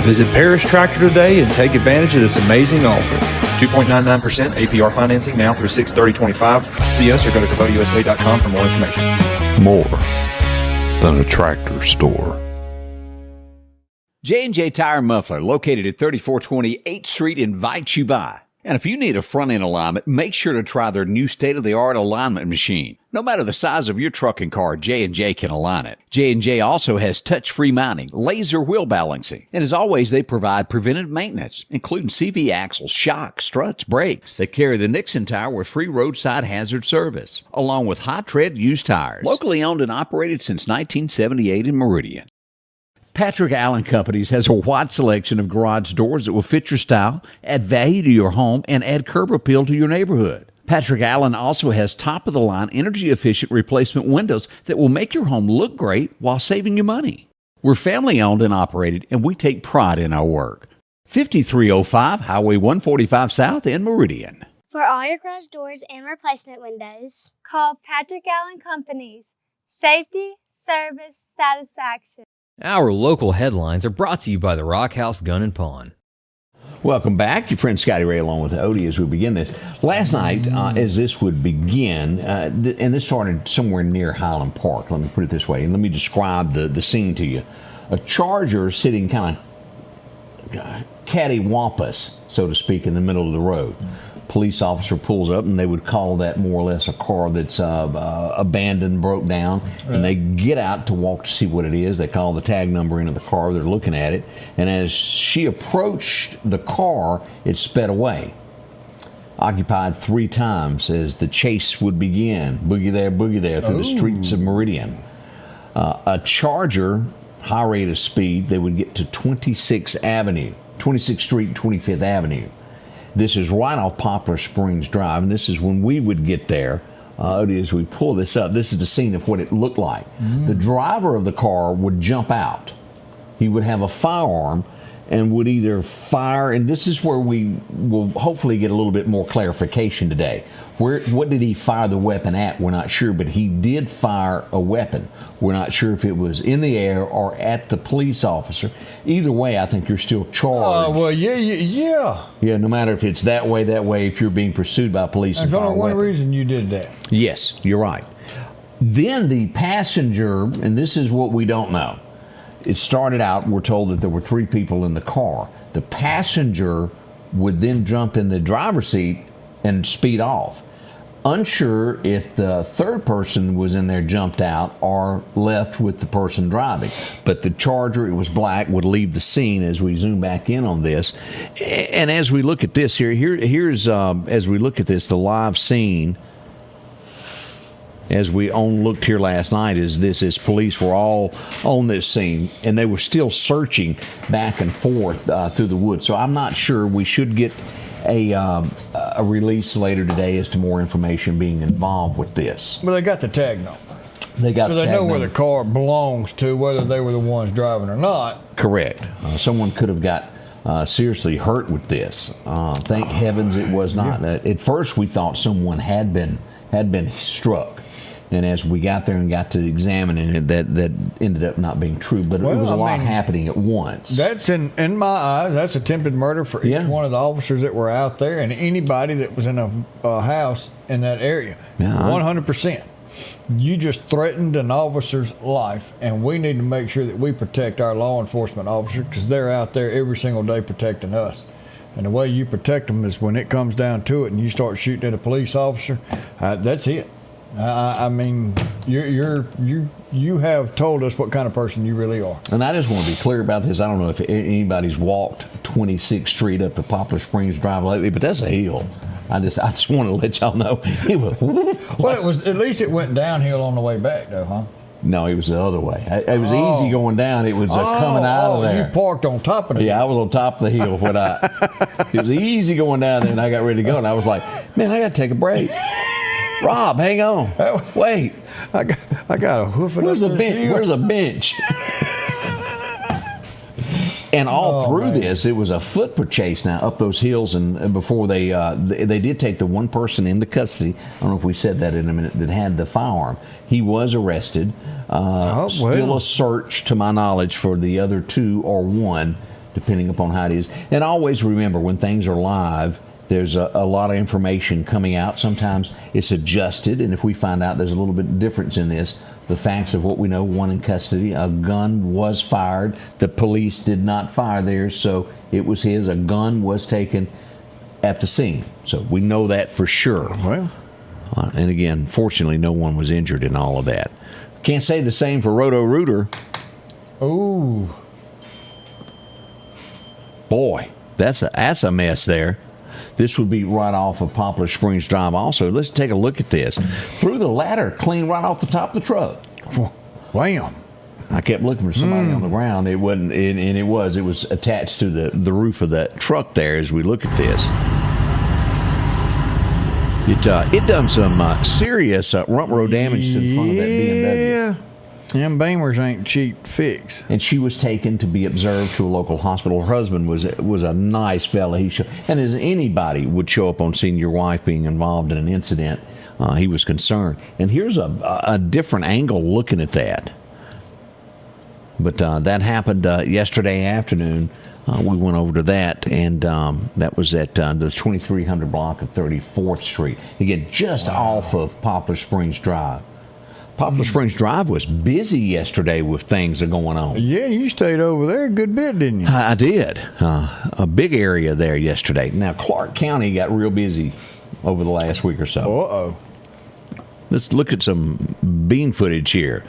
Visit Parish Tractor today and take advantage of this amazing offer. 2.99% APR financing now through 6/30/25. See us or go to KubotaUSA.com for more information. More than a tractor store. J&J Tire and Muffler, located at 3420 8th Street, invites you by. And if you need a front-end alignment, make sure to try their new state-of-the-art alignment machine. No matter the size of your truck and car, J&J can align it. J&J also has touch-free mounting, laser wheel balancing, and as always, they provide preventive maintenance, including CV axles, shocks, struts, brakes. They carry the Nixon tire with free roadside hazard service, along with high tread used tires. Locally owned and operated since 1978 in Meridian. Patrick Allen Companies has a wide selection of garage doors that will fit your style, add value to your home, and add curb appeal to your neighborhood. Patrick Allen also has top-of-the-line, energy-efficient replacement windows that will make your home look great while saving you money. We're family-owned and operated, and we take pride in our work. 5305 Highway 145 South in Meridian. For all your garage doors and replacement windows, call Patrick Allen Companies. Safety, service, satisfaction. Our local headlines are brought to you by the Rock House Gun and Pawn. Welcome back. Your friend Scotty Ray along with Odie as we begin this. Last night, as this would begin, and this started somewhere near Highland Park, let me put it this way, and let me describe the scene to you. A Charger sitting kind of cattywampus, so to speak, in the middle of the road. Police officer pulls up, and they would call that more or less a car that's abandoned, broke down, and they get out to walk to see what it is. They call the tag number into the car. They're looking at it, and as she approached the car, it sped away. Occupied 3 times as the chase would begin. Boogie there through the streets of Meridian. A Charger, high rate of speed, they would get to 26th Street and 25th Avenue. This is right off Poplar Springs Drive, and this is when we would get there. As we pull this up, this is the scene of what it looked like. The driver of the car would jump out. He would have a firearm and would either fire, and this is where we will hopefully get a little bit more clarification today. What did he fire the weapon at? We're not sure, but he did fire a weapon. We're not sure if it was in the air or at the police officer. Either way, I think you're still charged. Well, yeah. Yeah, no matter if it's that way, if you're being pursued by police. There's only one reason you did that. Yes, you're right. Then the passenger, and this is what we don't know. It started out, we're told that there were 3 people in the car. The passenger would then jump in the driver's seat and speed off. Unsure if the third person was in there, jumped out, or left with the person driving. But the Charger, it was black, would leave the scene as we zoom back in on this. And as we look at this here's as we look at this, the live scene, as we looked here last night, is police were all on this scene, and they were still searching back and forth through the woods. So I'm not sure. We should get a release later today as to more information being involved with this. Well, they got the tag number. They know where the car belongs to, whether they were the ones driving or not. Correct. Someone could have got seriously hurt with this. Thank heavens it was not. At first we thought someone had been struck. And as we got there and got to examining it, that ended up not being true. But it was a lot happening at once. That's in my eyes, that's attempted murder for each one of the officers that were out there and anybody that was in a house in that area. 100%. You just threatened an officer's life, and we need to make sure that we protect our law enforcement officers because they're out there every single day protecting us. And the way you protect them is when it comes down to it and you start shooting at a police officer, that's it. I mean, you have told us what kind of person you really are. And I just want to be clear about this. I don't know if anybody's walked 26th Street up to Poplar Springs Drive lately, but that's a hill. I just want to let y'all know it was. Well, it was, at least it went downhill on the way back, though, huh? No, it was the other way. It was easy going down. It was coming out of there. You parked on top of it. Yeah, I was on top of the hill. It was easy going down there, and I got ready to go, and I was like, man, I got to take a break. Rob, hang on. Wait. I got a hoof. Where's a bench? Where's a bench? And all through this, it was a foot chase now up those hills, and before they did take the one person into custody. I don't know if we said that in a minute, that had the firearm. He was arrested. Still a search, to my knowledge, for the other 2 or 1, depending upon how it is. And always remember, when things are live, there's a lot of information coming out. Sometimes it's adjusted, and if we find out there's a little bit of difference in this, the facts of what we know, 1 in custody, a gun was fired. The police did not fire theirs, so it was his. A gun was taken at the scene. So we know that for sure. Well. And again, fortunately, no one was injured in all of that. Can't say the same for Roto-Rooter. Ooh. Boy, that's a mess there. This would be right off of Poplar Springs Drive also. Let's take a look at this. Threw the ladder clean right off the top of the truck. Wham. I kept looking for somebody on the ground. It wasn't, and it was attached to the roof of that truck there as we look at this. It done some serious rump row damage to the front of that BMW. Yeah. Them Beamers ain't cheap fix. And she was taken to be observed to a local hospital. Her husband was a nice fella. And as anybody would show up on seeing your wife being involved in an incident, he was concerned. And here's a different angle looking at that. But that happened yesterday afternoon. We went over to that, and that was at the 2300 block of 34th Street. Again, just off of Poplar Springs Drive. Poplar Springs Drive was busy yesterday with things that are going on. Yeah, you stayed over there a good bit, didn't you? I did. A big area there yesterday. Now, Clark County got real busy over the last week or so. Uh-oh. Let's look at some bean footage here.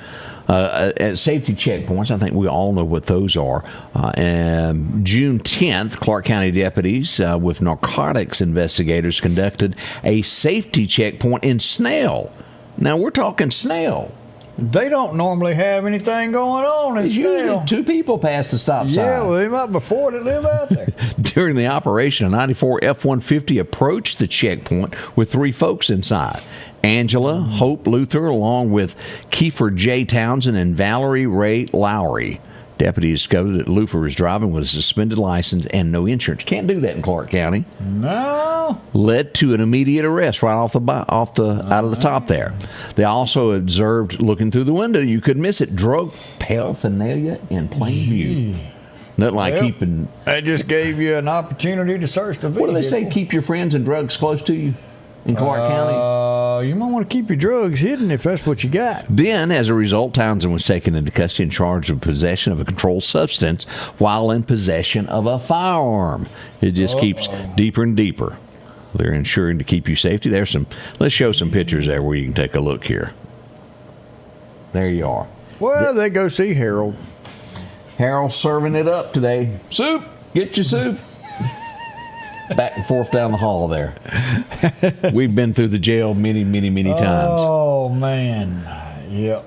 At safety checkpoints, I think we all know what those are. June 10th, Clark County deputies with narcotics investigators conducted a safety checkpoint in Snell. Now, we're talking Snell. They don't normally have anything going on in It's usually Snell. 2 people pass the stop sign. Yeah, well, they might be 4 that live out there. During the operation, a 94 F-150 approached the checkpoint with 3 folks inside. Angela Hope Luther, along with Kiefer J. Townsend and Valerie Ray Lowry. Deputies discovered that Luther was driving with a suspended license and no insurance. Can't do that in Clark County. No. Led to an immediate arrest right out of the top there. They also observed, looking through the window, you could miss it, drug paraphernalia in plain view. Nothing like keeping. They just gave you an opportunity to search the vehicle. What do they say? Keep your friends and drugs close to you in Clark County. You might want to keep your drugs hidden if that's what you got. Then, as a result, Townsend was taken into custody and charged with possession of a controlled substance while in possession of a firearm. It just keeps deeper and deeper. They're ensuring to keep you safety. Let's show some pictures there where you can take a look here. There you are. Well, they go see Harold. Harold's serving it up today. Soup! Get your soup! Back and forth down the hall there. We've been through the jail many times. Oh, man. Yep.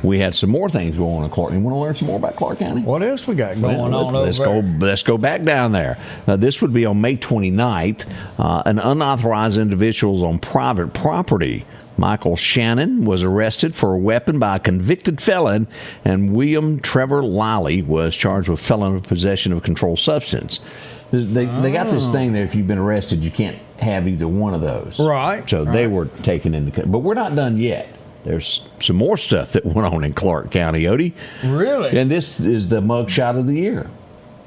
We had some more things going on in Clark. You want to learn some more about Clark County? What else we got going on over there? Let's go back down there. This would be on May 29th. An unauthorized individual on private property. Michael Shannon was arrested for a weapon by a convicted felon, and William Trevor Liley was charged with felon possession of a controlled substance. They got this thing there, if you've been arrested, you can't have either one of those. Right. So they were taken into... But we're not done yet. There's some more stuff that went on in Clark County, Odie. Really? And this is the mugshot of the year.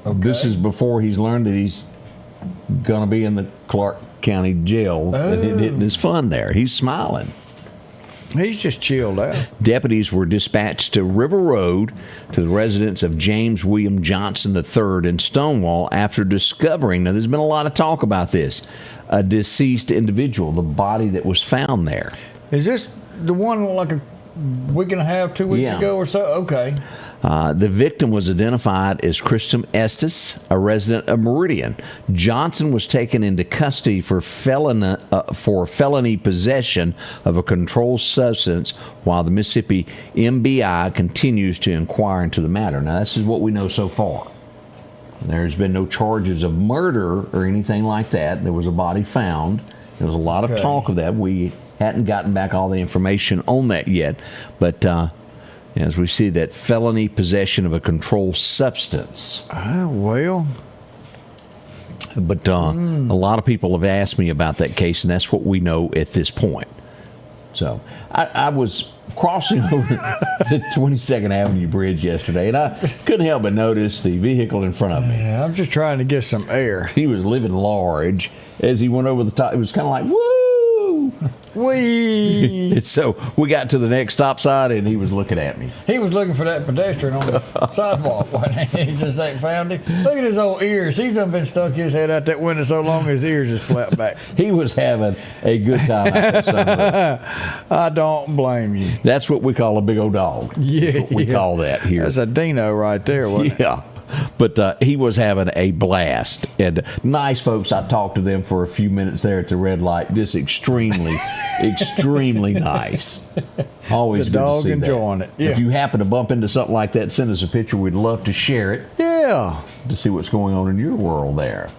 Okay. This is before he's learned that he's going to be in the Clark County jail and hitting his fun there. He's smiling. He's just chilled out. Deputies were dispatched to River Road to the residence of James William Johnson III in Stonewall after discovering, now there's been a lot of talk about this, a deceased individual, the body that was found there. Is this the one like a week and a half, 2 weeks ago or so? Okay. The victim was identified as Kristen Estes, a resident of Meridian. Johnson was taken into custody for felony possession of a controlled substance while the Mississippi MBI continues to inquire into the matter. Now, this is what we know so far. There's been no charges of murder or anything like that. There was a body found. There was a lot of talk of that. We hadn't gotten back all the information on that yet, but as we see that felony possession of a controlled substance. Well. But a lot of people have asked me about that case, and that's what we know at this point. So I was crossing over the 22nd Avenue Bridge yesterday, and I couldn't help but notice the vehicle in front of me. Yeah, I'm just trying to get some air. He was living large. As he went over the top, it was kind of like, woo! Wee! So we got to the next stop sign, and he was looking at me. He was looking for that pedestrian on the sidewalk. He just ain't found him. Look at his old ears. He's done been stuck his head out that window so long his ears is flat back. He was having a good time out there. I don't blame you. That's what we call a big old dog. Yeah. We call that here. That's a Dino right there, wasn't it? Yeah. But he was having a blast. And nice folks, I talked to them for a few minutes there at the red light. Just extremely, extremely nice. Always the good dog to see enjoying that. it. Yeah. If you happen to bump into something like that, send us a picture. We'd love to share it. Yeah. To see what's going on in your world there.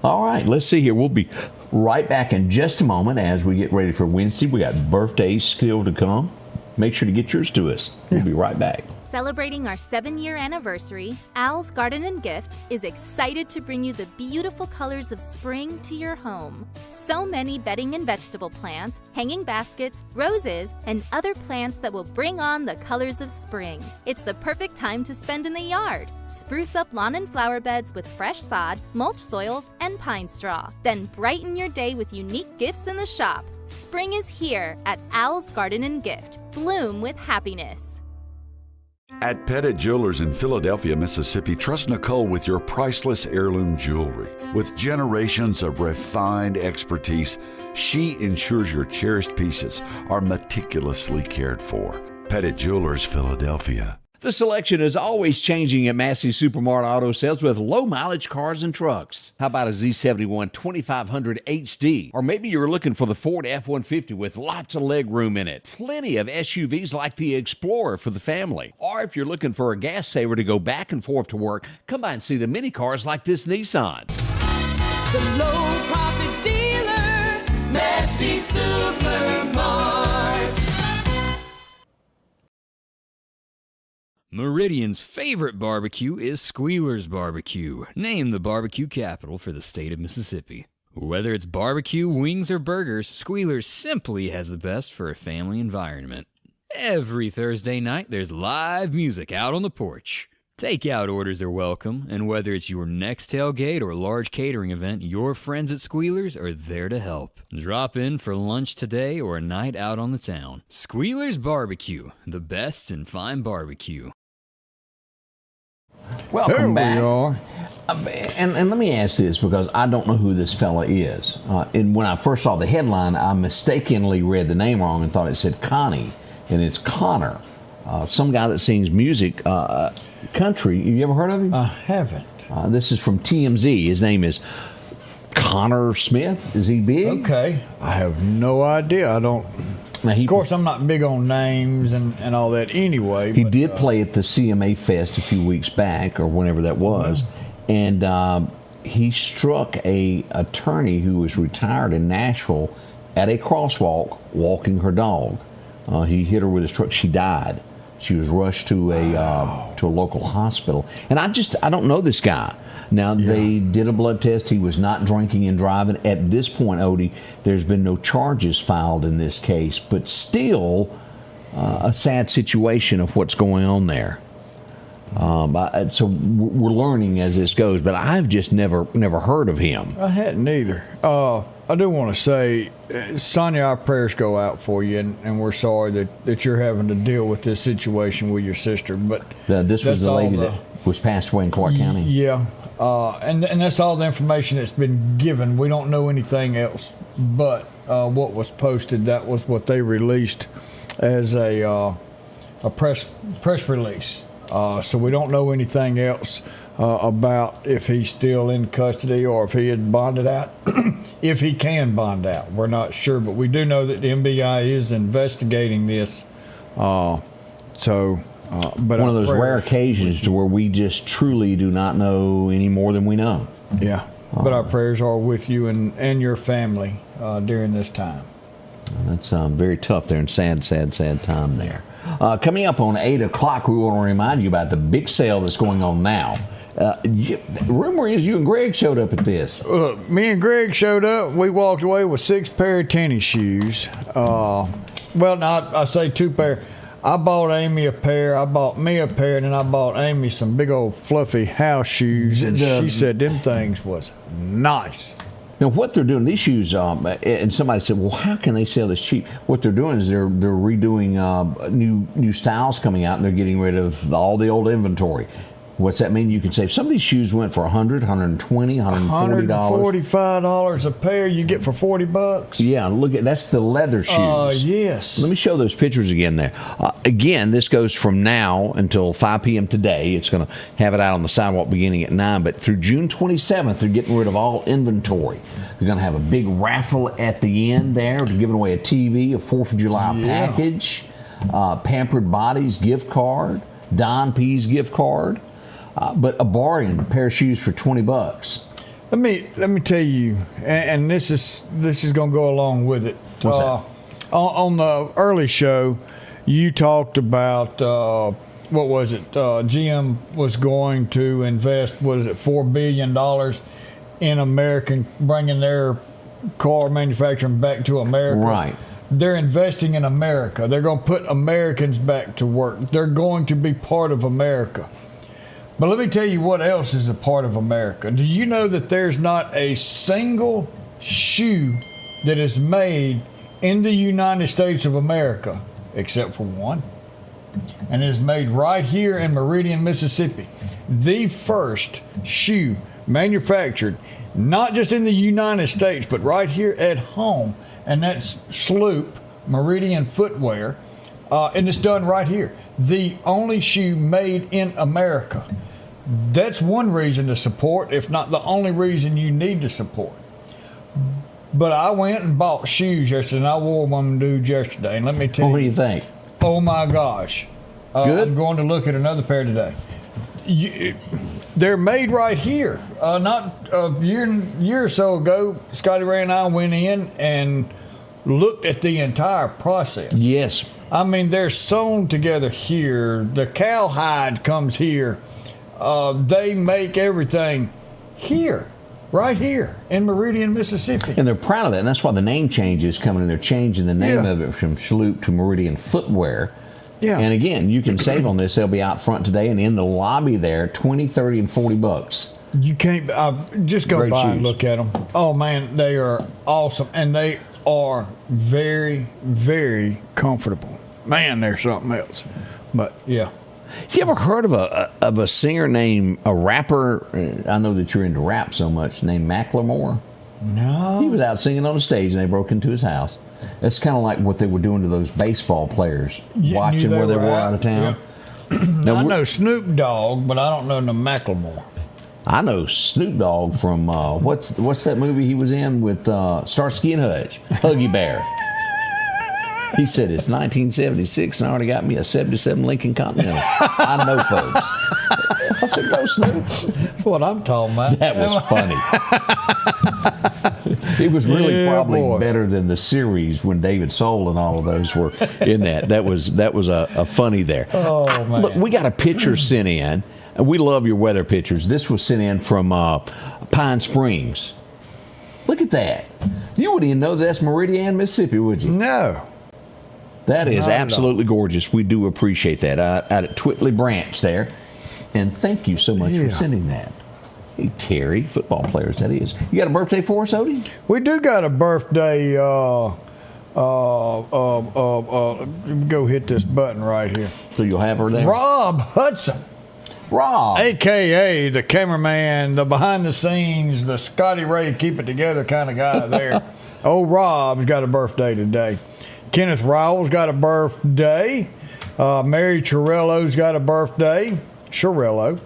All right, let's see here. We'll be right back in just a moment as we get ready for Wednesday. We got birthdays still to come. Make sure to get yours to us. We'll be right back. Celebrating our 7-year anniversary, Al's Garden and Gift is excited to bring you the beautiful colors of spring to your home. So many bedding and vegetable plants, hanging baskets, roses, and other plants that will bring on the colors of spring. It's the perfect time to spend in the yard. Spruce up lawn and flower beds with fresh sod, mulch soils, and pine straw. Then brighten your day with unique gifts in the shop. Spring is here at Al's Garden and Gift. Bloom with happiness. At Pettit Jewelers in Philadelphia, Mississippi, trust Nicole with your priceless heirloom jewelry. With generations of refined expertise, she ensures your cherished pieces are meticulously cared for. Pettit Jewelers, Philadelphia. The selection is always changing at Massey Supermart Auto Sales with low-mileage cars and trucks. How about a Z71 2500 HD? Or maybe you're looking for the Ford F-150 with lots of leg room in it. Plenty of SUVs like the Explorer for the family. Or if you're looking for a gas saver to go back and forth to work, come by and see the mini cars like this Nissan. The low-profit dealer, Massey Supermart. Meridian's favorite barbecue is Squealer's Barbecue, named the barbecue capital for the state of Mississippi. Whether it's barbecue, wings, or burgers, Squealer's simply has the best for a family environment. Every Thursday night, there's live music out on the porch. Takeout orders are welcome, and whether it's your next tailgate or large catering event, your friends at Squealer's are there to help. Drop in for lunch today or a night out on the town. Squealer's Barbecue, the best in fine barbecue. Welcome back. There we are. And let me ask this, because I don't know who this fella is. And when I first saw the headline, I mistakenly read the name wrong and thought it said Connie, and it's Connor, some guy that sings music, country. You ever heard of him? I haven't. This is from TMZ. His name is Connor Smith. Is he big? Okay. I have no idea. I don't. Now of course, I'm not big on names and all that anyway. He did play at the CMA Fest a few weeks back, or whenever that was, and he struck a attorney who was retired in Nashville at a crosswalk walking her dog. He hit her with his truck. She died. She was rushed to a local hospital. And I don't know this guy. Now, they did a blood test. He was not drinking and driving. At this point, Odie, there's been no charges filed in this case, but still a sad situation of what's going on there. So we're learning as this goes, but I've just never heard of him. I hadn't either. I do want to say, Sonia, our prayers go out for you, and we're sorry that you're having to deal with this situation with your sister. But this was the lady that was passed away in Clark County. Yeah, and that's all the information that's been given. We don't know anything else, but what was posted, that was what they released as a press release. So we don't know anything else about if he's still in custody or if he had bonded out. If he can bond out, we're not sure, but we do know that the MBI is investigating this. But one of those rare occasions to where we just truly do not know any more than we know. Yeah, but our prayers are with you and your family during this time. That's very tough there, and sad time there. Coming up on 8 o'clock, we want to remind you about the big sale that's going on now. Rumor is you and Greg showed up at this. Look, me and Greg showed up. We walked away with 6 pair of tennis shoes. I say 2 pair. I bought Amy a pair, I bought me a pair, and then I bought Amy some big old fluffy house shoes, and she said them things was nice. Now, what they're doing, these shoes, and somebody said, well, how can they sell this cheap? What they're doing is they're redoing new styles coming out, and they're getting rid of all the old inventory. What's that mean? You can save. Some of these shoes went for $100, $120, $140. $145 a pair you get for $40. Yeah, look at that's the leather shoes. Yes. Let me show those pictures again there. Again, this goes from now until 5 p.m. today. It's going to have it out on the sidewalk beginning at 9, but through June 27th, they're getting rid of all inventory. They're going to have a big raffle at the end there. They're giving away a TV, a 4th of July package, Pampered Bodies gift card, Don P's gift card. But a bargain, pair of shoes for $20. Let me tell you, and this is going to go along with it. What's that? On the early show, you talked about what was it? GM was going to invest, what is it, $4 billion in American, bringing their car manufacturing back to America. Right. They're investing in America. They're going to put Americans back to work. They're going to be part of America. But let me tell you what else is a part of America. Do you know that there's not a single shoe that is made in the United States of America, except for one? And it is made right here in Meridian, Mississippi. The first shoe manufactured, not just in the United States, but right here at home. And that's Sloop, Meridian Footwear. And it's done right here. the only shoe made in America. That's one reason to support, if not the only reason you need to support. But I went and bought shoes yesterday, and I wore one dude yesterday. And let me tell you. What do you think? Oh, my gosh. Good? I'm going to look at another pair today. They're made right here. Not a year or so ago, Scotty Ray and I went in and looked at the entire process. Yes. I mean, they're sewn together here. The cowhide comes here. They make everything here, right here in Meridian, Mississippi. And they're proud of that, and that's why the name change is coming, and they're changing the name of it from Sloop to Meridian Footwear. Yeah. And again, you can save on this. They'll be out front today and in the lobby there, $20, $30, and $40. You can't just go Great by shoes. and look at them. Oh man, they are awesome, and they are very, very comfortable. Man, they're something else. But yeah. You ever heard of a singer named a rapper? I know that you're into rap so much. Named Macklemore. No. He was out singing on the stage, and they broke into his house. It's kind of like what they were doing to those baseball players, watching where they were out of town. Yeah. Now, I know Snoop Dogg, but I don't know the Macklemore. I know Snoop Dogg from what's that movie he was in with Starsky and Hutch, Huggy Bear. He said it's 1976 and I already got me a 77 Lincoln Continental. I know, folks. I said, go Snoop. That's what I'm talking about. That was funny. It was really probably better than the series when David Soul and all of those were in that. That was a funny there. Oh, man. Look, we got a picture sent in. And we love your weather pictures. This was sent in from Pine Springs. Look at that. You wouldn't even know that's Meridian, Mississippi, would you? No. That is Not at absolutely gorgeous. We do appreciate that. Out at Twittley Branch there. And thank you so much for sending that. Hey, Terry, football players, that is. You got a birthday for us, Odie? We do got a birthday. Go hit this button right here. So you'll have her there? Rob Hudson. Rob. AKA the cameraman, the behind the scenes, the Scotty Ray keep it together kind of guy there. Old Rob's got a birthday today. Kenneth Rowell's got a birthday. Mary Chirello's got a birthday. Chirello.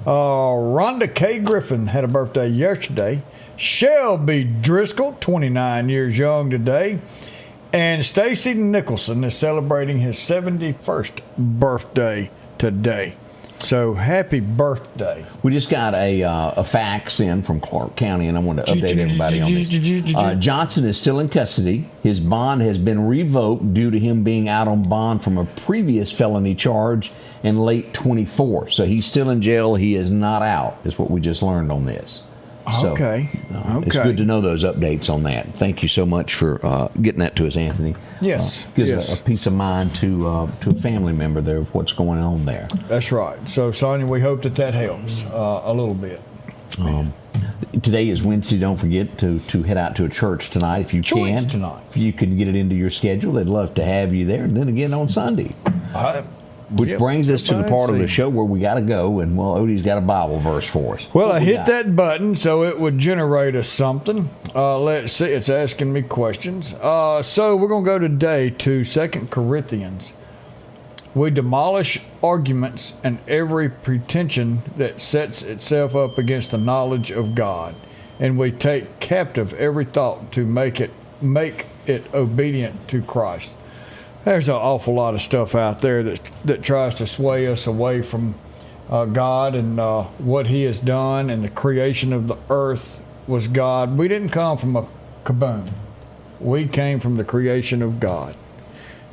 Rhonda K. Griffin had a birthday yesterday. Shelby Driscoll, 29 years young today. And Stacy Nicholson is celebrating his 71st birthday today. So happy birthday. We just got a fax in from Clark County, and I want to update everybody on this. Johnson is still in custody. His bond has been revoked due to him being out on bond from a previous felony charge in late 24. So he's still in jail. He is not out, is what we just learned on this. So, okay. It's good to know those updates on that. Thank you so much for getting that to us, Anthony. Yes. Gives a peace of mind to a family member there of what's going on there. That's right. So, Sonia, we hope that helps a little bit. Today is Wednesday. Don't forget to head out to a church tonight if you can. Tonight. If you can get it into your schedule, they'd love to have you there. And then again on Sunday. Which brings us to the part of the show where we got to go, and Odie's got a Bible verse for us. Well, I hit that button so it would generate us something. Let's see, it's asking me questions. So we're going to go today to 2 Corinthians. We demolish arguments and every pretension that sets itself up against the knowledge of God, and we take captive every thought to make it obedient to Christ. There's an awful lot of stuff out there that tries to sway us away from God and what He has done, and the creation of the earth was God. We didn't come from a kaboom. We came from the creation of God.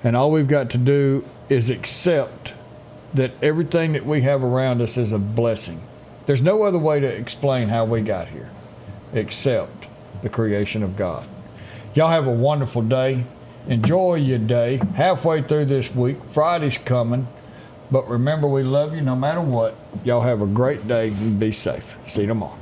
And all we've got to do is accept that everything that we have around us is a blessing. There's no other way to explain how we got here except the creation of God. Y'all have a wonderful day. Enjoy your day. Halfway through this week, Friday's coming. But remember, we love you no matter what. Y'all have a great day and be safe. See you tomorrow.